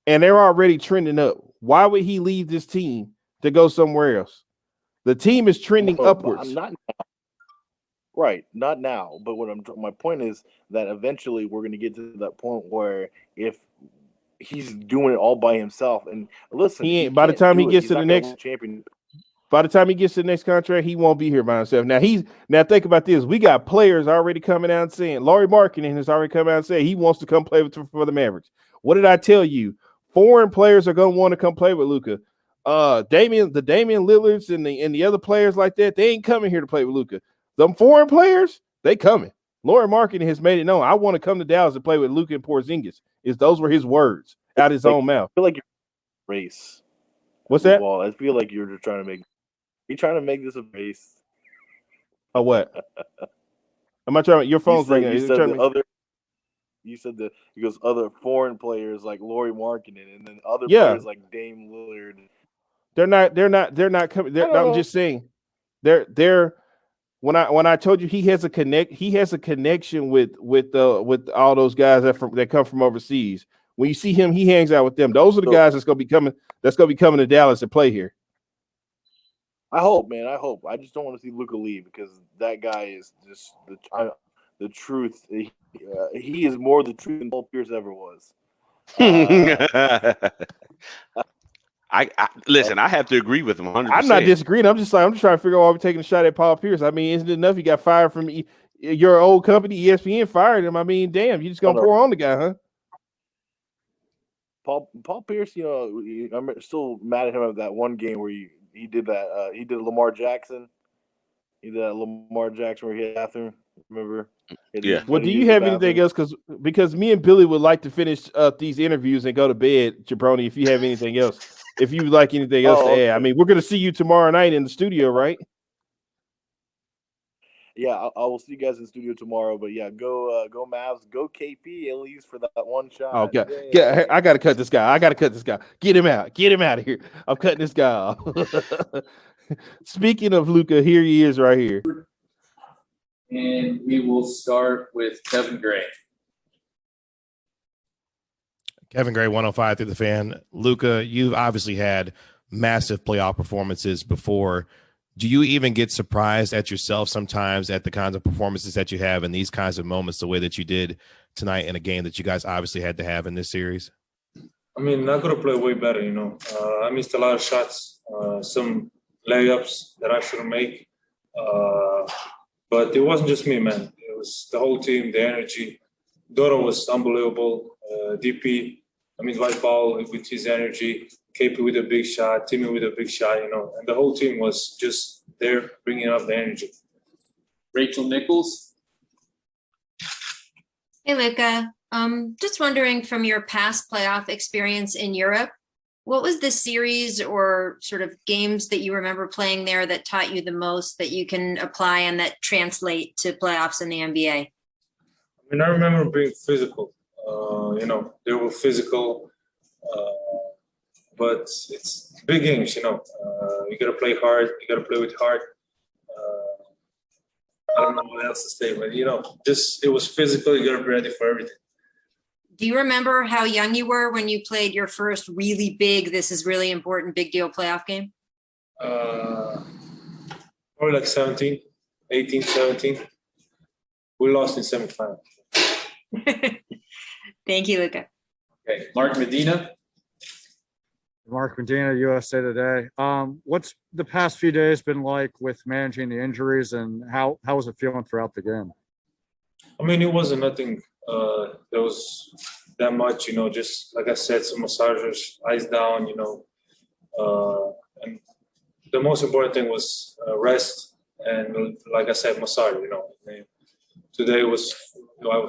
S1: And they're already trending up. Why would he leave this team to go somewhere else? The team is trending upwards.
S14: Not now. Right, not now. But my point is that eventually we're going to get to that point where if he's doing it all by himself, and listen,
S1: by the time he gets to the next champion. By the time he gets to the next contract, he won't be here by himself. Now think about this. We got players already coming out and saying, Lauri Markkanen has already come out and said he wants to come play for the Mavericks. What did I tell you? Foreign players are going to want to come play with Luka. Damian Lillards and the other players like that, they ain't coming here to play with Luka. Them foreign players, they coming. Lauri Markkanen has made it known. I want to come to Dallas to play with Luka and Porzingis. Those were his words out his own mouth.
S14: I feel like you're race.
S1: What's that?
S14: Well, I feel like you're just trying to make. You're trying to make this a race.
S1: Oh, what? Am I trying? Your phone's ringing.
S14: You said that he goes other foreign players like Lauri Markkanen, and then other players like Dame Lillard.
S1: They're not coming. I'm just saying. They're when I told you he has a connection with all those guys that come from overseas. When you see him, he hangs out with them. Those are the guys that's gonna be coming to Dallas to play here.
S14: I hope, man. I hope. I just don't want to see Luka leave, because that guy is just the truth. He is more the truth than Paul Pierce ever was.
S2: I listen. I have to agree with him 100%.
S1: I'm not disagreeing. I'm just trying to figure out why we're taking a shot at Paul Pierce. I mean, isn't it enough he got fired from your old company, ESPN, fired him? I mean, damn, you just gonna pour on the guy, huh?
S14: Paul Pierce, I'm still mad at him at that one game where he did that. He did Lamar Jackson. He did that Lamar Jackson where he had bathroom. Remember?
S2: Yeah.
S1: Well, do you have anything else? Because me and Billy would like to finish up these interviews and go to bed, Jabroni. If you have anything else, if you would like anything else to add, I mean, we're going to see you tomorrow night in the studio, right?
S14: Yeah, I will see you guys in the studio tomorrow. But yeah, go Mavs, go KP at least for that one shot.
S1: Oh God, yeah, I got to cut this guy. Get him out of here. I'm cutting this guy off. Speaking of Luka, here he is right here.
S6: And we will start with Kevin Gray.
S11: Kevin Gray, 105 through the fan. Luka, you've obviously had massive playoff performances before. Do you even get surprised at yourself sometimes at the kinds of performances that you have in these kinds of moments, the way that you did tonight in a game that you guys obviously had to have in this series?
S15: I mean, I could have played way better, I missed a lot of shots, some layups that I shouldn't make. But it wasn't just me, man. It was the whole team, the energy. Doro was unbelievable. Dwight Powell with his energy, KP with a big shot, Timmy with a big shot, and the whole team was just there bringing up the energy.
S6: Rachel Nichols.
S16: Hey, Luka. Just wondering, from your past playoff experience in Europe, what was the series or sort of games that you remember playing there that taught you the most that you can apply and that translate to playoffs in the NBA?
S15: I remember being physical. They were physical, but it's big games, you got to play hard. You got to play with heart. I don't know what else to say, but just it was physical. You got to be ready for everything.
S16: Do you remember how young you were when you played your first really big, this is really important, big deal playoff game?
S15: Probably like 17, 18, 17. We lost in semifinal.
S16: Thank you, Luka.
S6: Okay, Mark Medina.
S10: Mark Medina, USA Today. What's the past few days been like with managing the injuries, and how was it feeling throughout the game?
S15: I mean, it wasn't nothing that was that much, just like I said, some massagers, eyes down, and the most important thing was rest and, like I said, massage, And today I was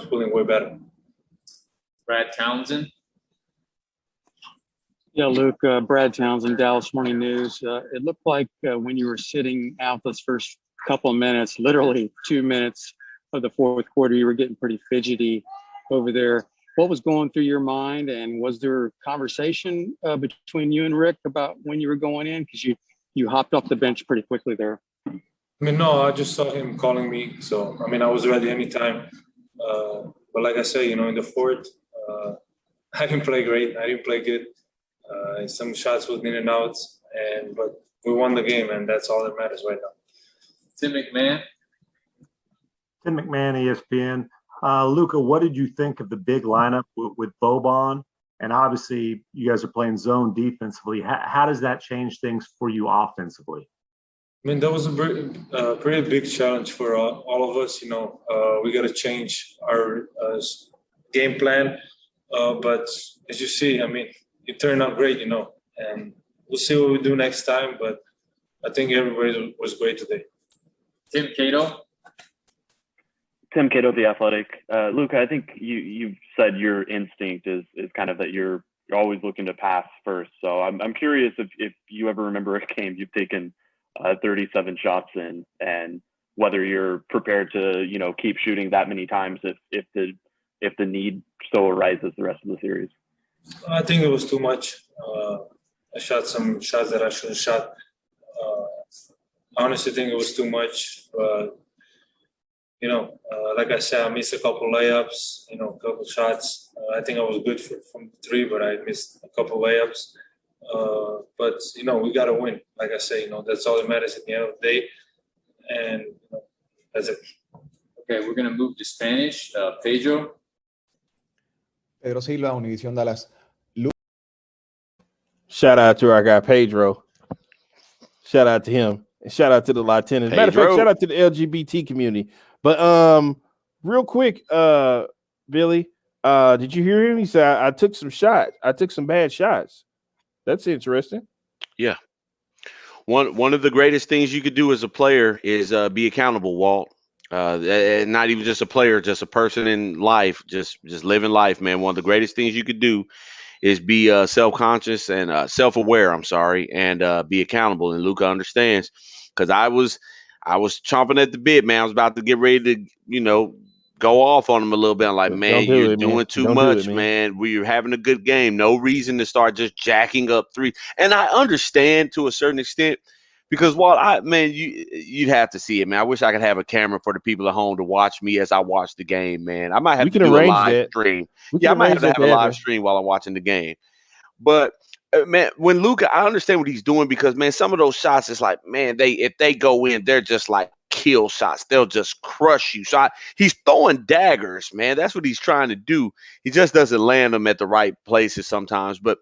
S15: feeling way better.
S6: Brad Townsend.
S8: Yeah, Luke, Brad Townsend, Dallas Morning News. It looked like when you were sitting out those first couple of minutes, literally 2 minutes of the fourth quarter, you were getting pretty fidgety over there. What was going through your mind, and was there conversation between you and Rick about when you were going in? Because you hopped off the bench pretty quickly there.
S15: I mean, no, I just saw him calling me. So, I mean, I was ready anytime. But like I said, in the fourth, I didn't play great. I didn't play good. Some shots was in and out, but we won the game, and that's all that matters right now.
S6: Tim McMahon.
S9: Tim McMahon, ESPN. Luka, what did you think of the big lineup with Boban? And obviously, you guys are playing zone defensively. How does that change things for you offensively?
S15: I mean, that was a pretty big challenge for all of us. We got to change our game plan. But as you see, I mean, it turned out great, and we'll see what we do next time. But I think everybody was great today.
S6: Tim Cato.
S12: Tim Cato, The Athletic. Luka, I think you've said your instinct is kind of that you're always looking to pass first. So I'm curious if you ever remember a game you've taken 37 shots in, and whether you're prepared to keep shooting that many times if the need so arises the rest of the series.
S15: I think it was too much. I shot some shots that I shouldn't have shot. I honestly think it was too much. Like I said, I missed a couple layups, a couple shots. I think I was good from three, but I missed a couple layups. But we got to win. Like I say, that's all that matters at the end of the day. And that's it.
S6: Okay, we're going to move to Spanish. Pedro.
S17: Pedro Silva, Univision Dallas.
S1: Shout out to our guy Pedro. Shout out to him. And shout out to the Latinos. Matter of fact, shout out to the LGBT community. But real quick, Billy, did you hear him? He said, I took some shots. I took some bad shots. That's interesting.
S2: Yeah. One of the greatest things you could do as a player is be accountable, Walt. And not even just a player, just a person in life, just living life, man. One of the greatest things you could do is be self-conscious and self-aware, and be accountable. And Luka understands, because I was chomping at the bit, man. I was about to get ready to, go off on him a little bit. I'm like, man, you're doing too much, man. We're having a good game. No reason to start just jacking up three. And I understand to a certain extent, because you'd have to see it, man. I wish I could have a camera for the people at home to watch me as I watch the game, man. I might have to do a live stream. Yeah, I might have to have a live stream while I'm watching the game. But man, when Luka, I understand what he's doing, because man, some of those shots is like, man, if they go in, they're just like kill shots. They'll just crush you. So he's throwing daggers, man. That's what he's trying to do. He just doesn't land them at the right places sometimes. But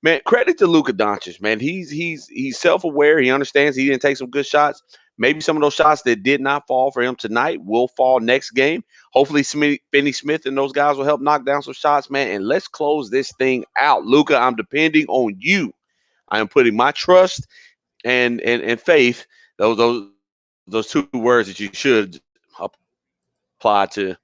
S2: man, credit to Luka Doncic, man. He's self-aware. He understands he didn't take some good shots. Maybe some of those shots that did not fall for him tonight will fall next game. Hopefully, Finney Smith and those guys will help knock down some shots, man. And let's close this thing out. Luka, I'm depending on you. I am putting my trust and faith, those two words that you should apply to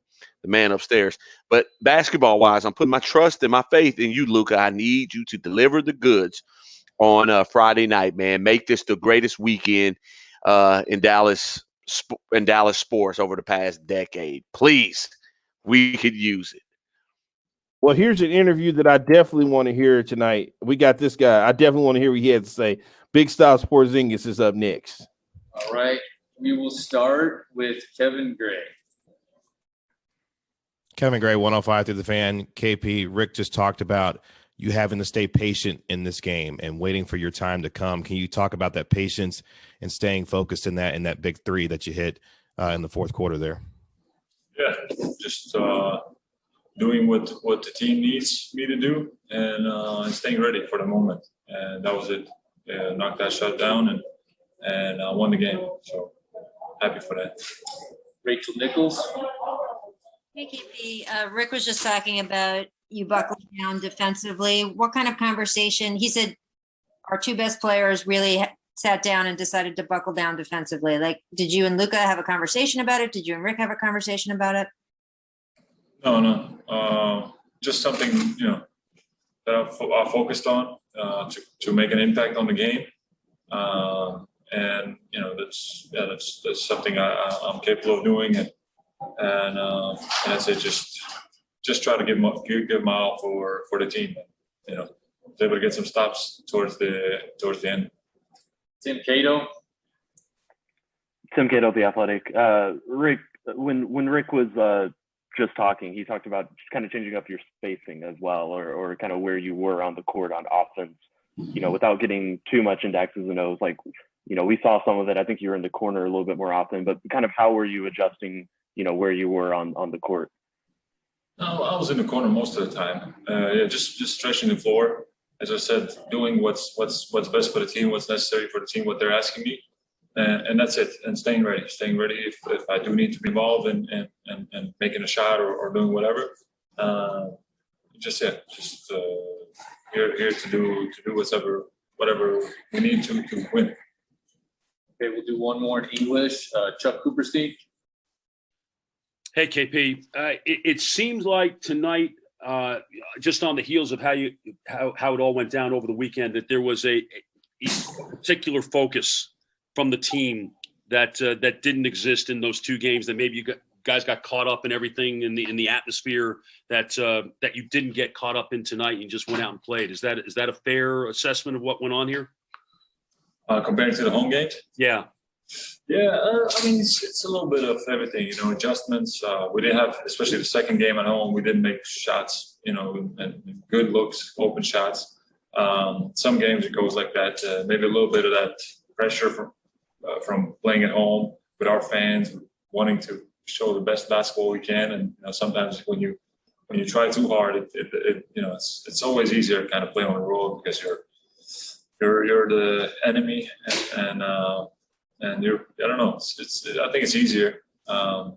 S2: the man upstairs. But basketball-wise, I'm putting my trust and my faith in you, Luka. I need you to deliver the goods on Friday night, man. Make this the greatest weekend in Dallas sports over the past decade. Please, we could use it.
S1: Well, here's an interview that I definitely want to hear tonight. We got this guy. I definitely want to hear what he had to say. Kristaps Porzingis is up next.
S6: All right. We will start with Kevin Gray.
S11: Kevin Gray, 105 through the fan. KP, Rick just talked about you having to stay patient in this game and waiting for your time to come. Can you talk about that patience and staying focused in that big three that you hit in the fourth quarter there?
S15: Yeah, just doing what the team needs me to do and staying ready for the moment. And that was it. Yeah, knocked that shot down and won the game. So happy for that.
S6: Rachel Nichols.
S16: Hey, KP. Rick was just talking about you buckling down defensively. What kind of conversation? He said our two best players really sat down and decided to buckle down defensively. Like, did you and Luka have a conversation about it? Did you and Rick have a conversation about it?
S15: No. Just something, that I focused on to make an impact on the game. And that's something I'm capable of doing. And that's it. Just try to give my all for the team. Was able to get some stops towards the end.
S6: Tim Cato.
S12: Tim Cato, The Athletic. Rick, when Rick was just talking, he talked about just kind of changing up your spacing as well, or kind of where you were on the court on offense, without getting too much into X's and O's. Like, we saw some of it. I think you were in the corner a little bit more often, but kind of how were you adjusting, where you were on the court?
S15: No, I was in the corner most of the time. Just stretching the floor. As I said, doing what's best for the team, what's necessary for the team, what they're asking me. And that's it. And staying ready if I do need to be involved and making a shot or doing whatever. Here to do whatever we need to win.
S6: Okay, we'll do one more in English. Chuck Cooperstein.
S18: Hey, KP. It seems like tonight, just on the heels of how it all went down over the weekend, that there was a particular focus from the team that didn't exist in those two games. That maybe you guys got caught up in everything in the atmosphere that you didn't get caught up in tonight. You just went out and played. Is that a fair assessment of what went on here?
S15: Comparing to the home games?
S18: Yeah.
S15: Yeah, it's a little bit of everything, adjustments. We didn't have, especially the second game at home, we didn't make shots, and good looks, open shots. Some games it goes like that. Maybe a little bit of that pressure from playing at home with our fans, wanting to show the best basketball we can. And sometimes when you try too hard, it's always easier to kind of play on the road because you're the enemy and you're, I don't know, I think it's easier. But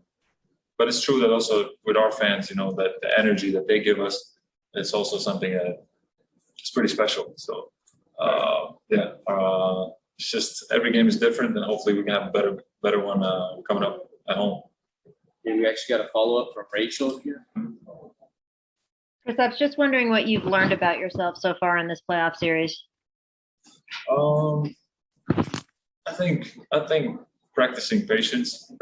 S15: it's true that also with our fans, that the energy that they give us, it's also something that it's pretty special. So, it's just every game is different, and hopefully we can have a better one coming up at home.
S6: Yeah, we actually got a follow-up from Rachel here.
S16: Kristaps, just wondering what you've learned about yourself so far in this playoff series.
S15: I think practicing patience,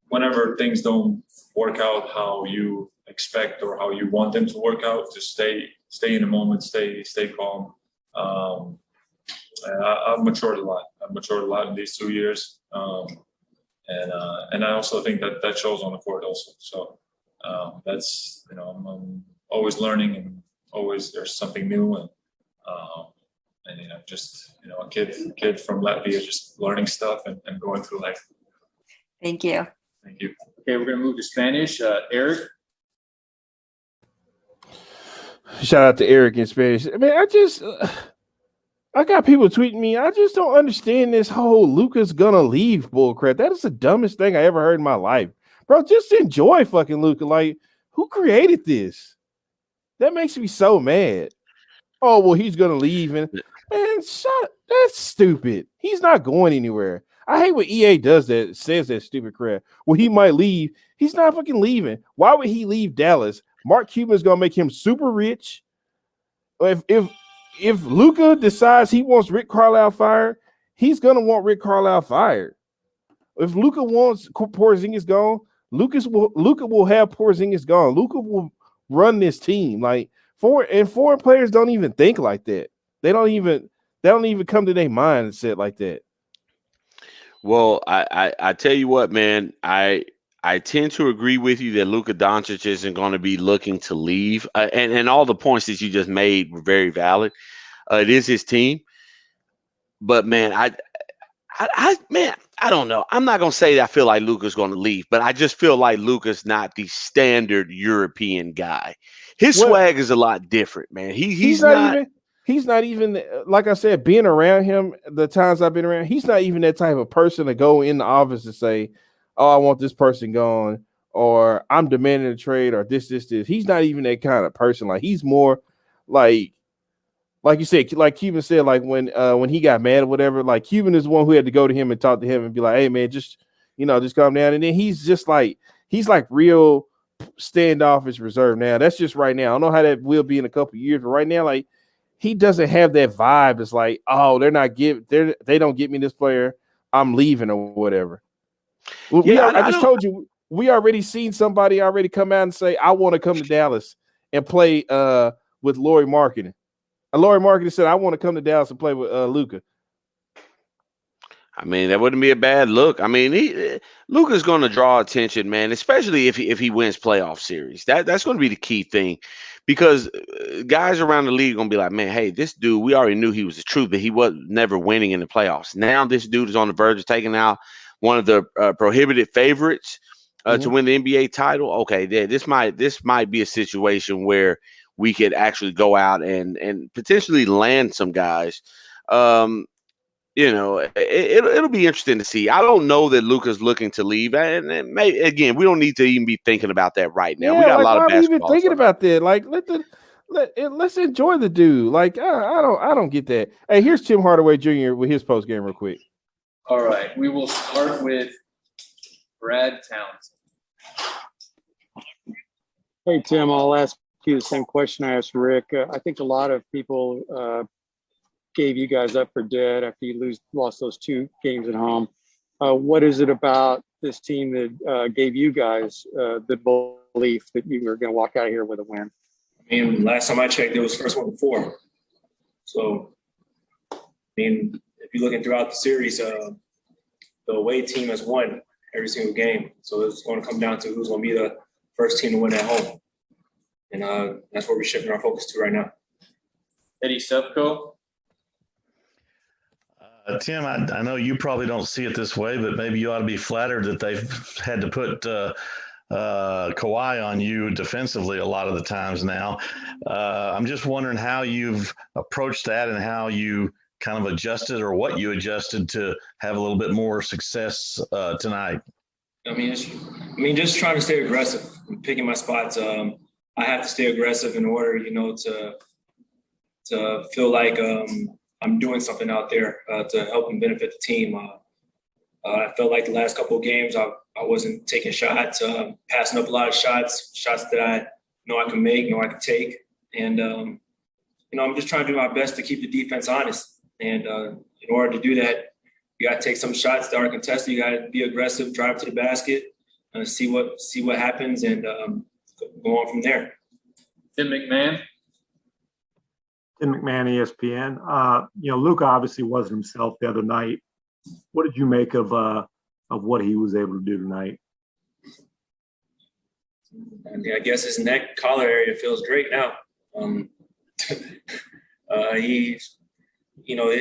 S15: whenever things don't work out how you expect or how you want them to work out, just stay in the moment, stay calm. I've matured a lot. In these 2 years, and I also think that shows on the court also. So that's I'm always learning and always there's something new and just a kid from Latvia just learning stuff and going through life.
S16: Thank you.
S15: Thank you.
S6: Okay, we're gonna move to Spanish. Eric.
S1: Shout out to Eric in Spanish. I mean, I got people tweeting me. I just don't understand this whole Luka's gonna leave bullcrap. That is the dumbest thing I ever heard in my life, bro. Just enjoy fucking Luka. Like, who created this? That makes me so mad. Oh, well, he's gonna leave, and man, that's stupid. He's not going anywhere. I hate when EA does that, says that stupid crap. Well, he might leave. He's not fucking leaving. Why would he leave Dallas? Mark Cuban's gonna make him super rich. If Luka decides he wants Rick Carlisle fired, he's gonna want Rick Carlisle fired. If Luka wants Porzingis gone, Luka will have Porzingis gone. Luka will run this team. Like foreign players don't even think like that. They don't even They don't even come to their mindset like that.
S2: Well, I tell you what, man, I tend to agree with you that Luka Doncic isn't going to be looking to leave, and all the points that you just made were very valid. It is his team, but man, I don't know. I'm not gonna say that I feel like Luka's going to leave, but I just feel like Luka's not the standard European guy. His swag is a lot different, man. He's
S1: not even like I said, being around him, the times I've been around, he's not even that type of person to go in the office and say, "Oh, I want this person gone," or "I'm demanding a trade," or this. He's not even that kind of person. Like he's more like you said, like Cuban said, like when he got mad or whatever, like Cuban is the one who had to go to him and talk to him and be like, "Hey man, just calm down." And then he's like real standoffish, reserved. Now that's just right now. I don't know how that will be in a couple of years, but right now, like he doesn't have that vibe. It's like, oh, they don't get me this player, I'm leaving or whatever. I just told you we already seen somebody already come out and say, I want to come to Dallas and play with Lauri Markkanen. And Lauri Markkanen said, I want to come to Dallas and play with Luka.
S2: I mean, that wouldn't be a bad look. I mean, Luka's going to draw attention, man, especially if he wins playoff series. That's going to be the key thing, because guys around the league are going to be like, man, hey, this dude, we already knew he was the truth, but he was never winning in the playoffs. Now this dude is on the verge of taking out one of the prohibited favorites to win the NBA title. Okay, this might be a situation where we could actually go out and potentially land some guys. It'll be interesting to see. I don't know that Luka's looking to leave, and again, we don't need to even be thinking about that right now.
S1: Yeah,
S2: We got a lot of
S1: why are we even
S2: basketball.
S1: thinking about that? Like, let's enjoy the dude. Like, I don't get that. Hey, here's Tim Hardaway Jr. with his post game real quick.
S6: All right, we will start with Brad Townsend.
S8: Hey, Tim, I'll ask you the same question I asked Rick. I think a lot of people gave you guys up for dead after you lost those 2 games at home. What is it about this team that gave you guys the belief that you were going to walk out of here with a win?
S15: I mean, last time I checked, it was first one before. So, I mean, if you're looking throughout the series, the away team has won every single game. So it's going to come down to who's going to be the first team to win at home. And that's where we're shifting our focus to right now.
S6: Eddie Sefko.
S19: Tim, I know you probably don't see it this way, but maybe you ought to be flattered that they've had to put Kawhi on you defensively a lot of the times now. I'm just wondering how you've approached that and how you kind of adjusted, or what you adjusted to have a little bit more success tonight.
S15: I mean, just trying to stay aggressive, picking my spots. I have to stay aggressive in order, to feel like I'm doing something out there to help and benefit the team. I felt like the last couple of games I wasn't taking shots, passing up a lot of shots that I know I can make, know I can take. And, I'm just trying to do my best to keep the defense honest. And in order to do that, you got to take some shots that are contested. You got to be aggressive, drive to the basket, see what happens, and go on from there.
S6: Tim McMahon.
S9: Tim McMahon, ESPN. Luka obviously wasn't himself the other night. What did you make of what he was able to do tonight?
S15: I guess his neck collar area feels great now.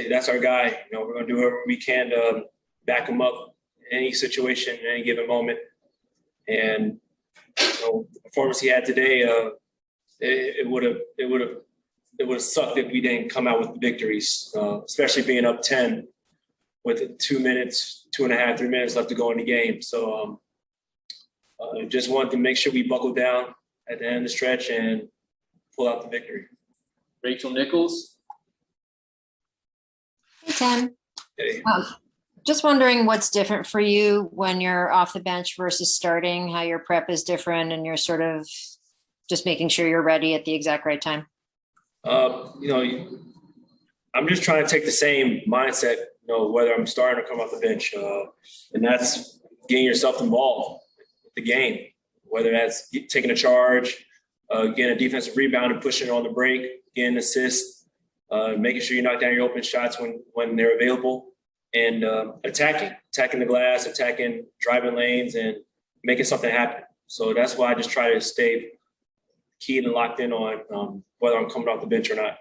S15: That's our guy. We're going to do whatever we can to back him up in any situation, in any given moment. And the performance he had today, it would have sucked if we didn't come out with the victories, especially being up 10 with 2 minutes, 2.5, 3 minutes left to go in the game. So just wanted to make sure we buckle down at the end of the stretch and pull out the victory.
S6: Rachel Nichols.
S16: Hey, Tim.
S15: Hey.
S16: Just wondering what's different for you when you're off the bench versus starting, how your prep is different, and you're sort of just making sure you're ready at the exact right time.
S15: I'm just trying to take the same mindset, whether I'm starting or come off the bench. And that's getting yourself involved with the game, whether that's taking a charge, getting a defensive rebound and pushing it on the break, getting an assist,
S20: making sure you knock down your open shots when they're available, and attacking the glass, attacking driving lanes, and making something happen. So that's why I just try to stay keyed and locked in on whether I'm coming off the bench or not.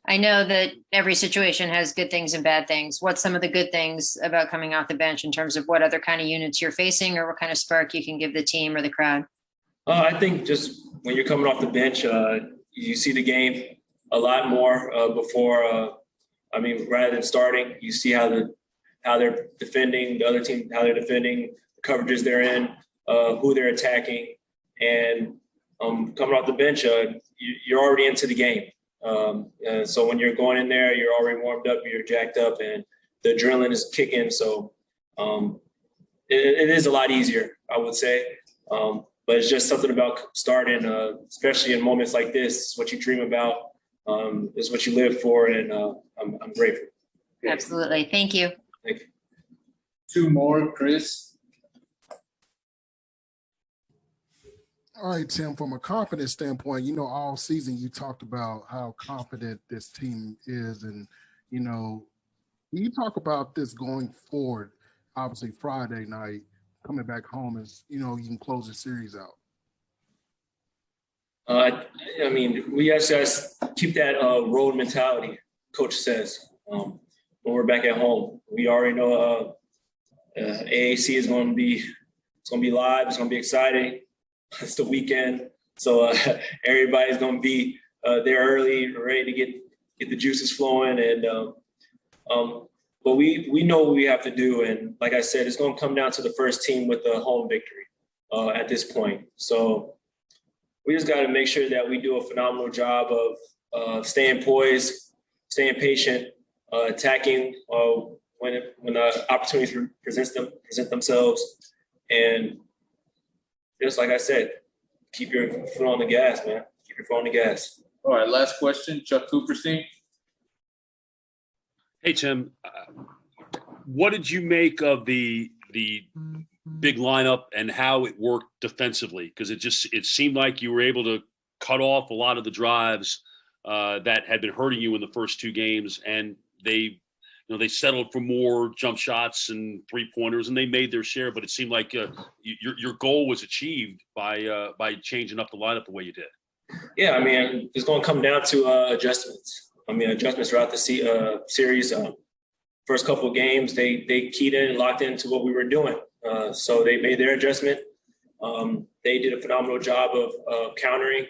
S16: I know that every situation has good things and bad things. What's some of the good things about coming off the bench in terms of what other kind of units you're facing, or what kind of spark you can give the team or the crowd?
S20: I think just when you're coming off the bench, you see the game a lot more before. Rather than starting, you see how they're defending, the other team, how they're defending, the coverages they're in, who they're attacking, and coming off the bench, you're already into the game. So when you're going in there, you're already warmed up, you're jacked up, and the adrenaline is kicking. So it is a lot easier, I would say. But it's just something about starting, especially in moments like this. It's what you dream about. It's what you live for, and I'm grateful.
S16: Absolutely. Thank you.
S20: Thank you.
S6: 2 more, Chris.
S21: All right, Tim, from a confidence standpoint, all season you talked about how confident this team is. And, you talk about this going forward, obviously Friday night, coming back home is, you can close the series out.
S20: We actually keep that road mentality, Coach says, when we're back at home. We already know AAC is going to be live. It's going to be exciting. It's the weekend, so everybody's going to be there early, ready to get the juices flowing. And but we know what we have to do. And like I said, it's going to come down to the first team with the home victory at this point. So we just got to make sure that we do a phenomenal job of staying poised, staying patient, attacking when opportunities present themselves, and just like I said, keep your foot on the gas, man. Keep your foot on the gas.
S6: All right, last question, Chuck Cooperstein.
S18: Hey, Tim, what did you make of the big lineup and how it worked defensively? Because it seemed like you were able to cut off a lot of the drives that had been hurting you in the first 2 games, and they settled for more jump shots and 3-pointers, and they made their share. But it seemed like your goal was achieved by changing up the lineup the way you did.
S20: Yeah, it's going to come down to adjustments. Adjustments throughout the series. First couple of games, they keyed in and locked into what we were doing. So they made their adjustment. They did a phenomenal job of countering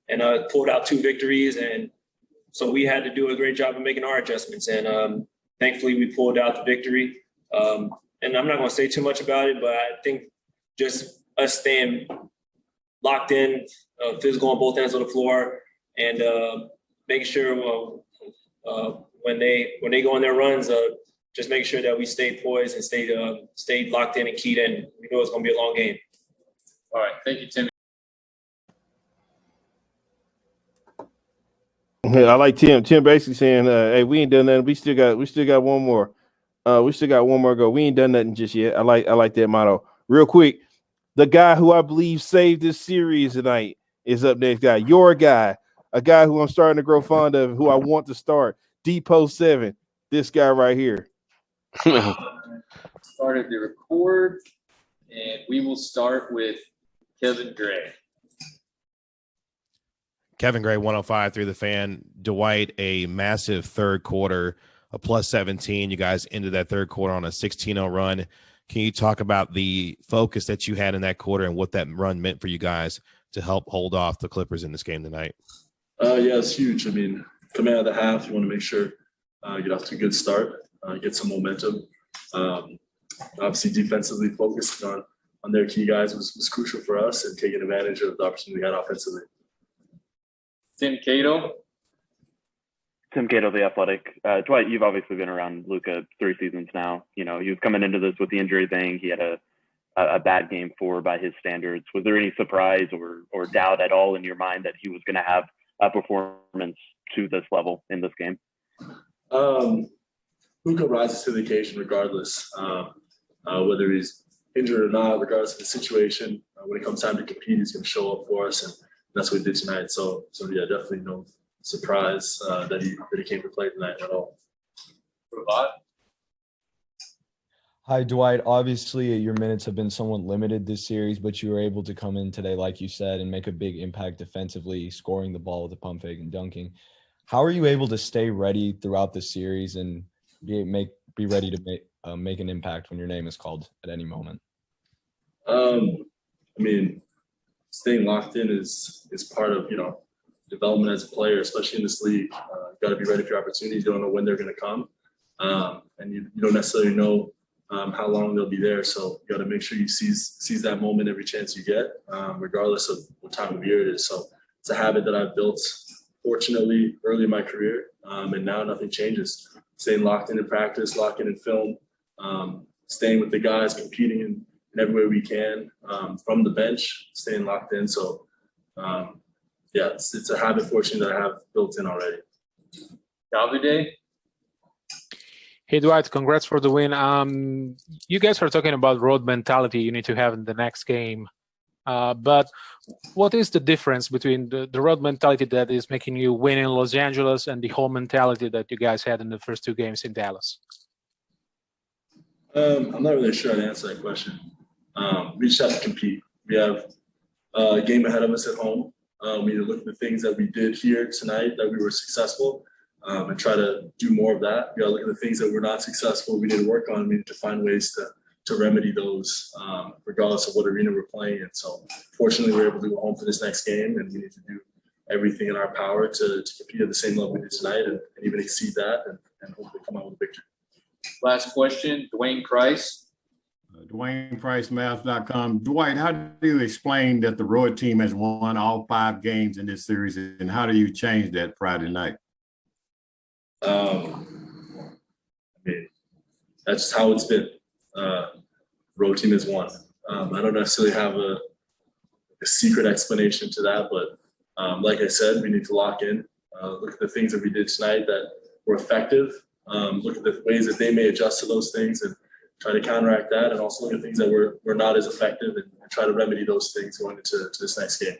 S20: and pulled out 2 victories. And so we had to do a great job of making our adjustments. And thankfully, we pulled out the victory. And I'm not going to say too much about it, but I think just us staying locked in, physical on both ends of the floor, and making sure when they go on their runs, just make sure that we stay poised and stay locked in and keyed in. We know it's going to be a long game.
S6: All right. Thank you, Tim.
S1: Yeah, I like Tim. Tim basically saying, "Hey, we ain't done nothing. We still got one more. We still got one more go. We ain't done nothing just yet." I like that motto. Real quick, the guy who I believe saved this series tonight is up next. Your guy, a guy who I'm starting to grow fond of, who I want to start. Depot 7. This guy right here.
S6: Started the record, and we will start with Kevin Gray.
S11: Kevin Gray, 105 through the fan. Dwight, a massive third quarter, a plus 17. You guys ended that third quarter on a 16-0 run. Can you talk about the focus that you had in that quarter and what that run meant for you guys to help hold off the Clippers in this game tonight?
S22: Yeah, it's huge. Coming out of the half, you want to make sure get off to a good start, get some momentum. Obviously, defensively focusing on their key guys was crucial for us, and taking advantage of the opportunity we had offensively.
S6: Tim Cato.
S12: Tim Cato, The Athletic. Dwight, you've obviously been around Luka 3 seasons now. He was coming into this with the injury thing. He had a bad game 4 by his standards. Was there any surprise or doubt at all in your mind that he was going to have a performance to this level in this game?
S22: Luka rises to the occasion regardless, whether he's injured or not, regardless of the situation. When it comes time to compete, he's going to show up for us, and that's what he did tonight. So yeah, definitely no surprised that he came to play tonight at all.
S3: Hi, Dwight. Obviously, your minutes have been somewhat limited this series, but you were able to come in today, like you said, and make a big impact defensively, scoring the ball with a pump fake and dunking. How are you able to stay ready throughout the series and be ready to make an impact when your name is called at any moment?
S22: I mean, staying locked in is part of development as a player, especially in this league. You got to be ready for your opportunities. You don't know when they're going to come, and you don't necessarily know how long they'll be there. So you got to make sure you seize that moment every chance you get, regardless of what time of year it is. So it's a habit that I've built, fortunately, early in my career, and now nothing changes. Staying locked in practice, locked in film, staying with the guys, competing in every way we can, from the bench, staying locked in. So, yeah, it's a habit, fortunately, that I have built in already.
S4: Davide? Hey, Dwight, congrats for the win. You guys are talking about road mentality you need to have in the next game. But what is the difference between the road mentality that is making you win in Los Angeles and the home mentality that you guys had in the first 2 games in Dallas?
S22: I'm not really sure how to answer that question. We just have to compete. We have a game ahead of us at home. We need to look at the things that we did here tonight that we were successful, and try to do more of that. We got to look at the things that we're not successful. We need to work on. We need to find ways to remedy those, regardless of what arena we're playing in. So fortunately, we're able to go home for this next game, and we need to do everything in our power to compete at the same level we did tonight and even exceed that and hopefully come out with a victory.
S4: Last question, Dwayne Price.
S23: Dwayne Price, Mavs.com. Dwight, how do you explain that the road team has won all 5 games in this series, and how do you change that Friday night?
S22: I mean, that's how it's been. Road team has won. I don't necessarily have a secret explanation to that, but like I said, we need to lock in, look at the things that we did tonight that were effective, look at the ways that they may adjust to those things and try to counteract that, and also look at things that were not as effective and try to remedy those things going into this next game.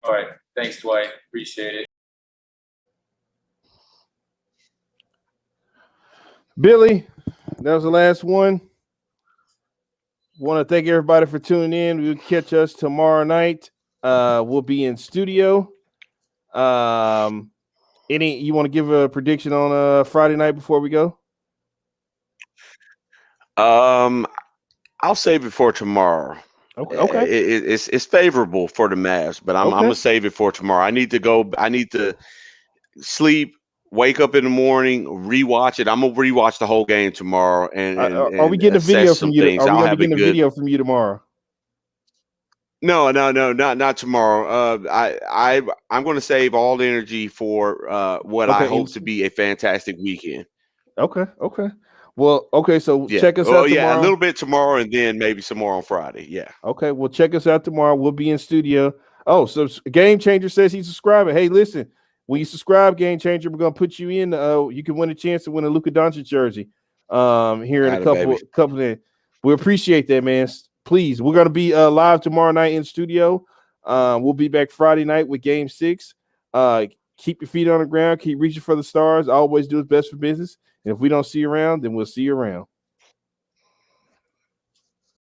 S4: All right. Thanks, Dwight. Appreciate it.
S1: Billy, that was the last one. Want to thank everybody for tuning in. We'll catch us tomorrow night. We'll be in studio. You want to give a prediction on Friday night before we go?
S2: I'll save it for tomorrow.
S1: Okay.
S2: It's favorable for the Mavs, but I'm gonna save it for tomorrow. I need to sleep, wake up in the morning, rewatch it. I'm gonna rewatch the whole game tomorrow. And
S1: are we getting a video from you? Are we gonna be getting a video from you tomorrow?
S2: No, not tomorrow. I'm going to save all the energy for what I hope to be a fantastic weekend.
S1: Okay. Well, so
S2: Yeah.
S1: check us out tomorrow.
S2: Yeah, a little bit tomorrow and then maybe some more on Friday. Yeah.
S1: Okay, well, check us out tomorrow. We'll be in studio. Oh, so Game Changer says he's subscribing. Hey, listen, when you subscribe, Game Changer, we're going to put you in. You can win a chance to win a Luka Doncic jersey here in a couple days. We appreciate that, man. Please, we're going to be live tomorrow night in studio. We'll be back Friday night with Game 6. Keep your feet on the ground. Keep reaching for the stars. Always do what's best for business. And if we don't see you around, then we'll see you around.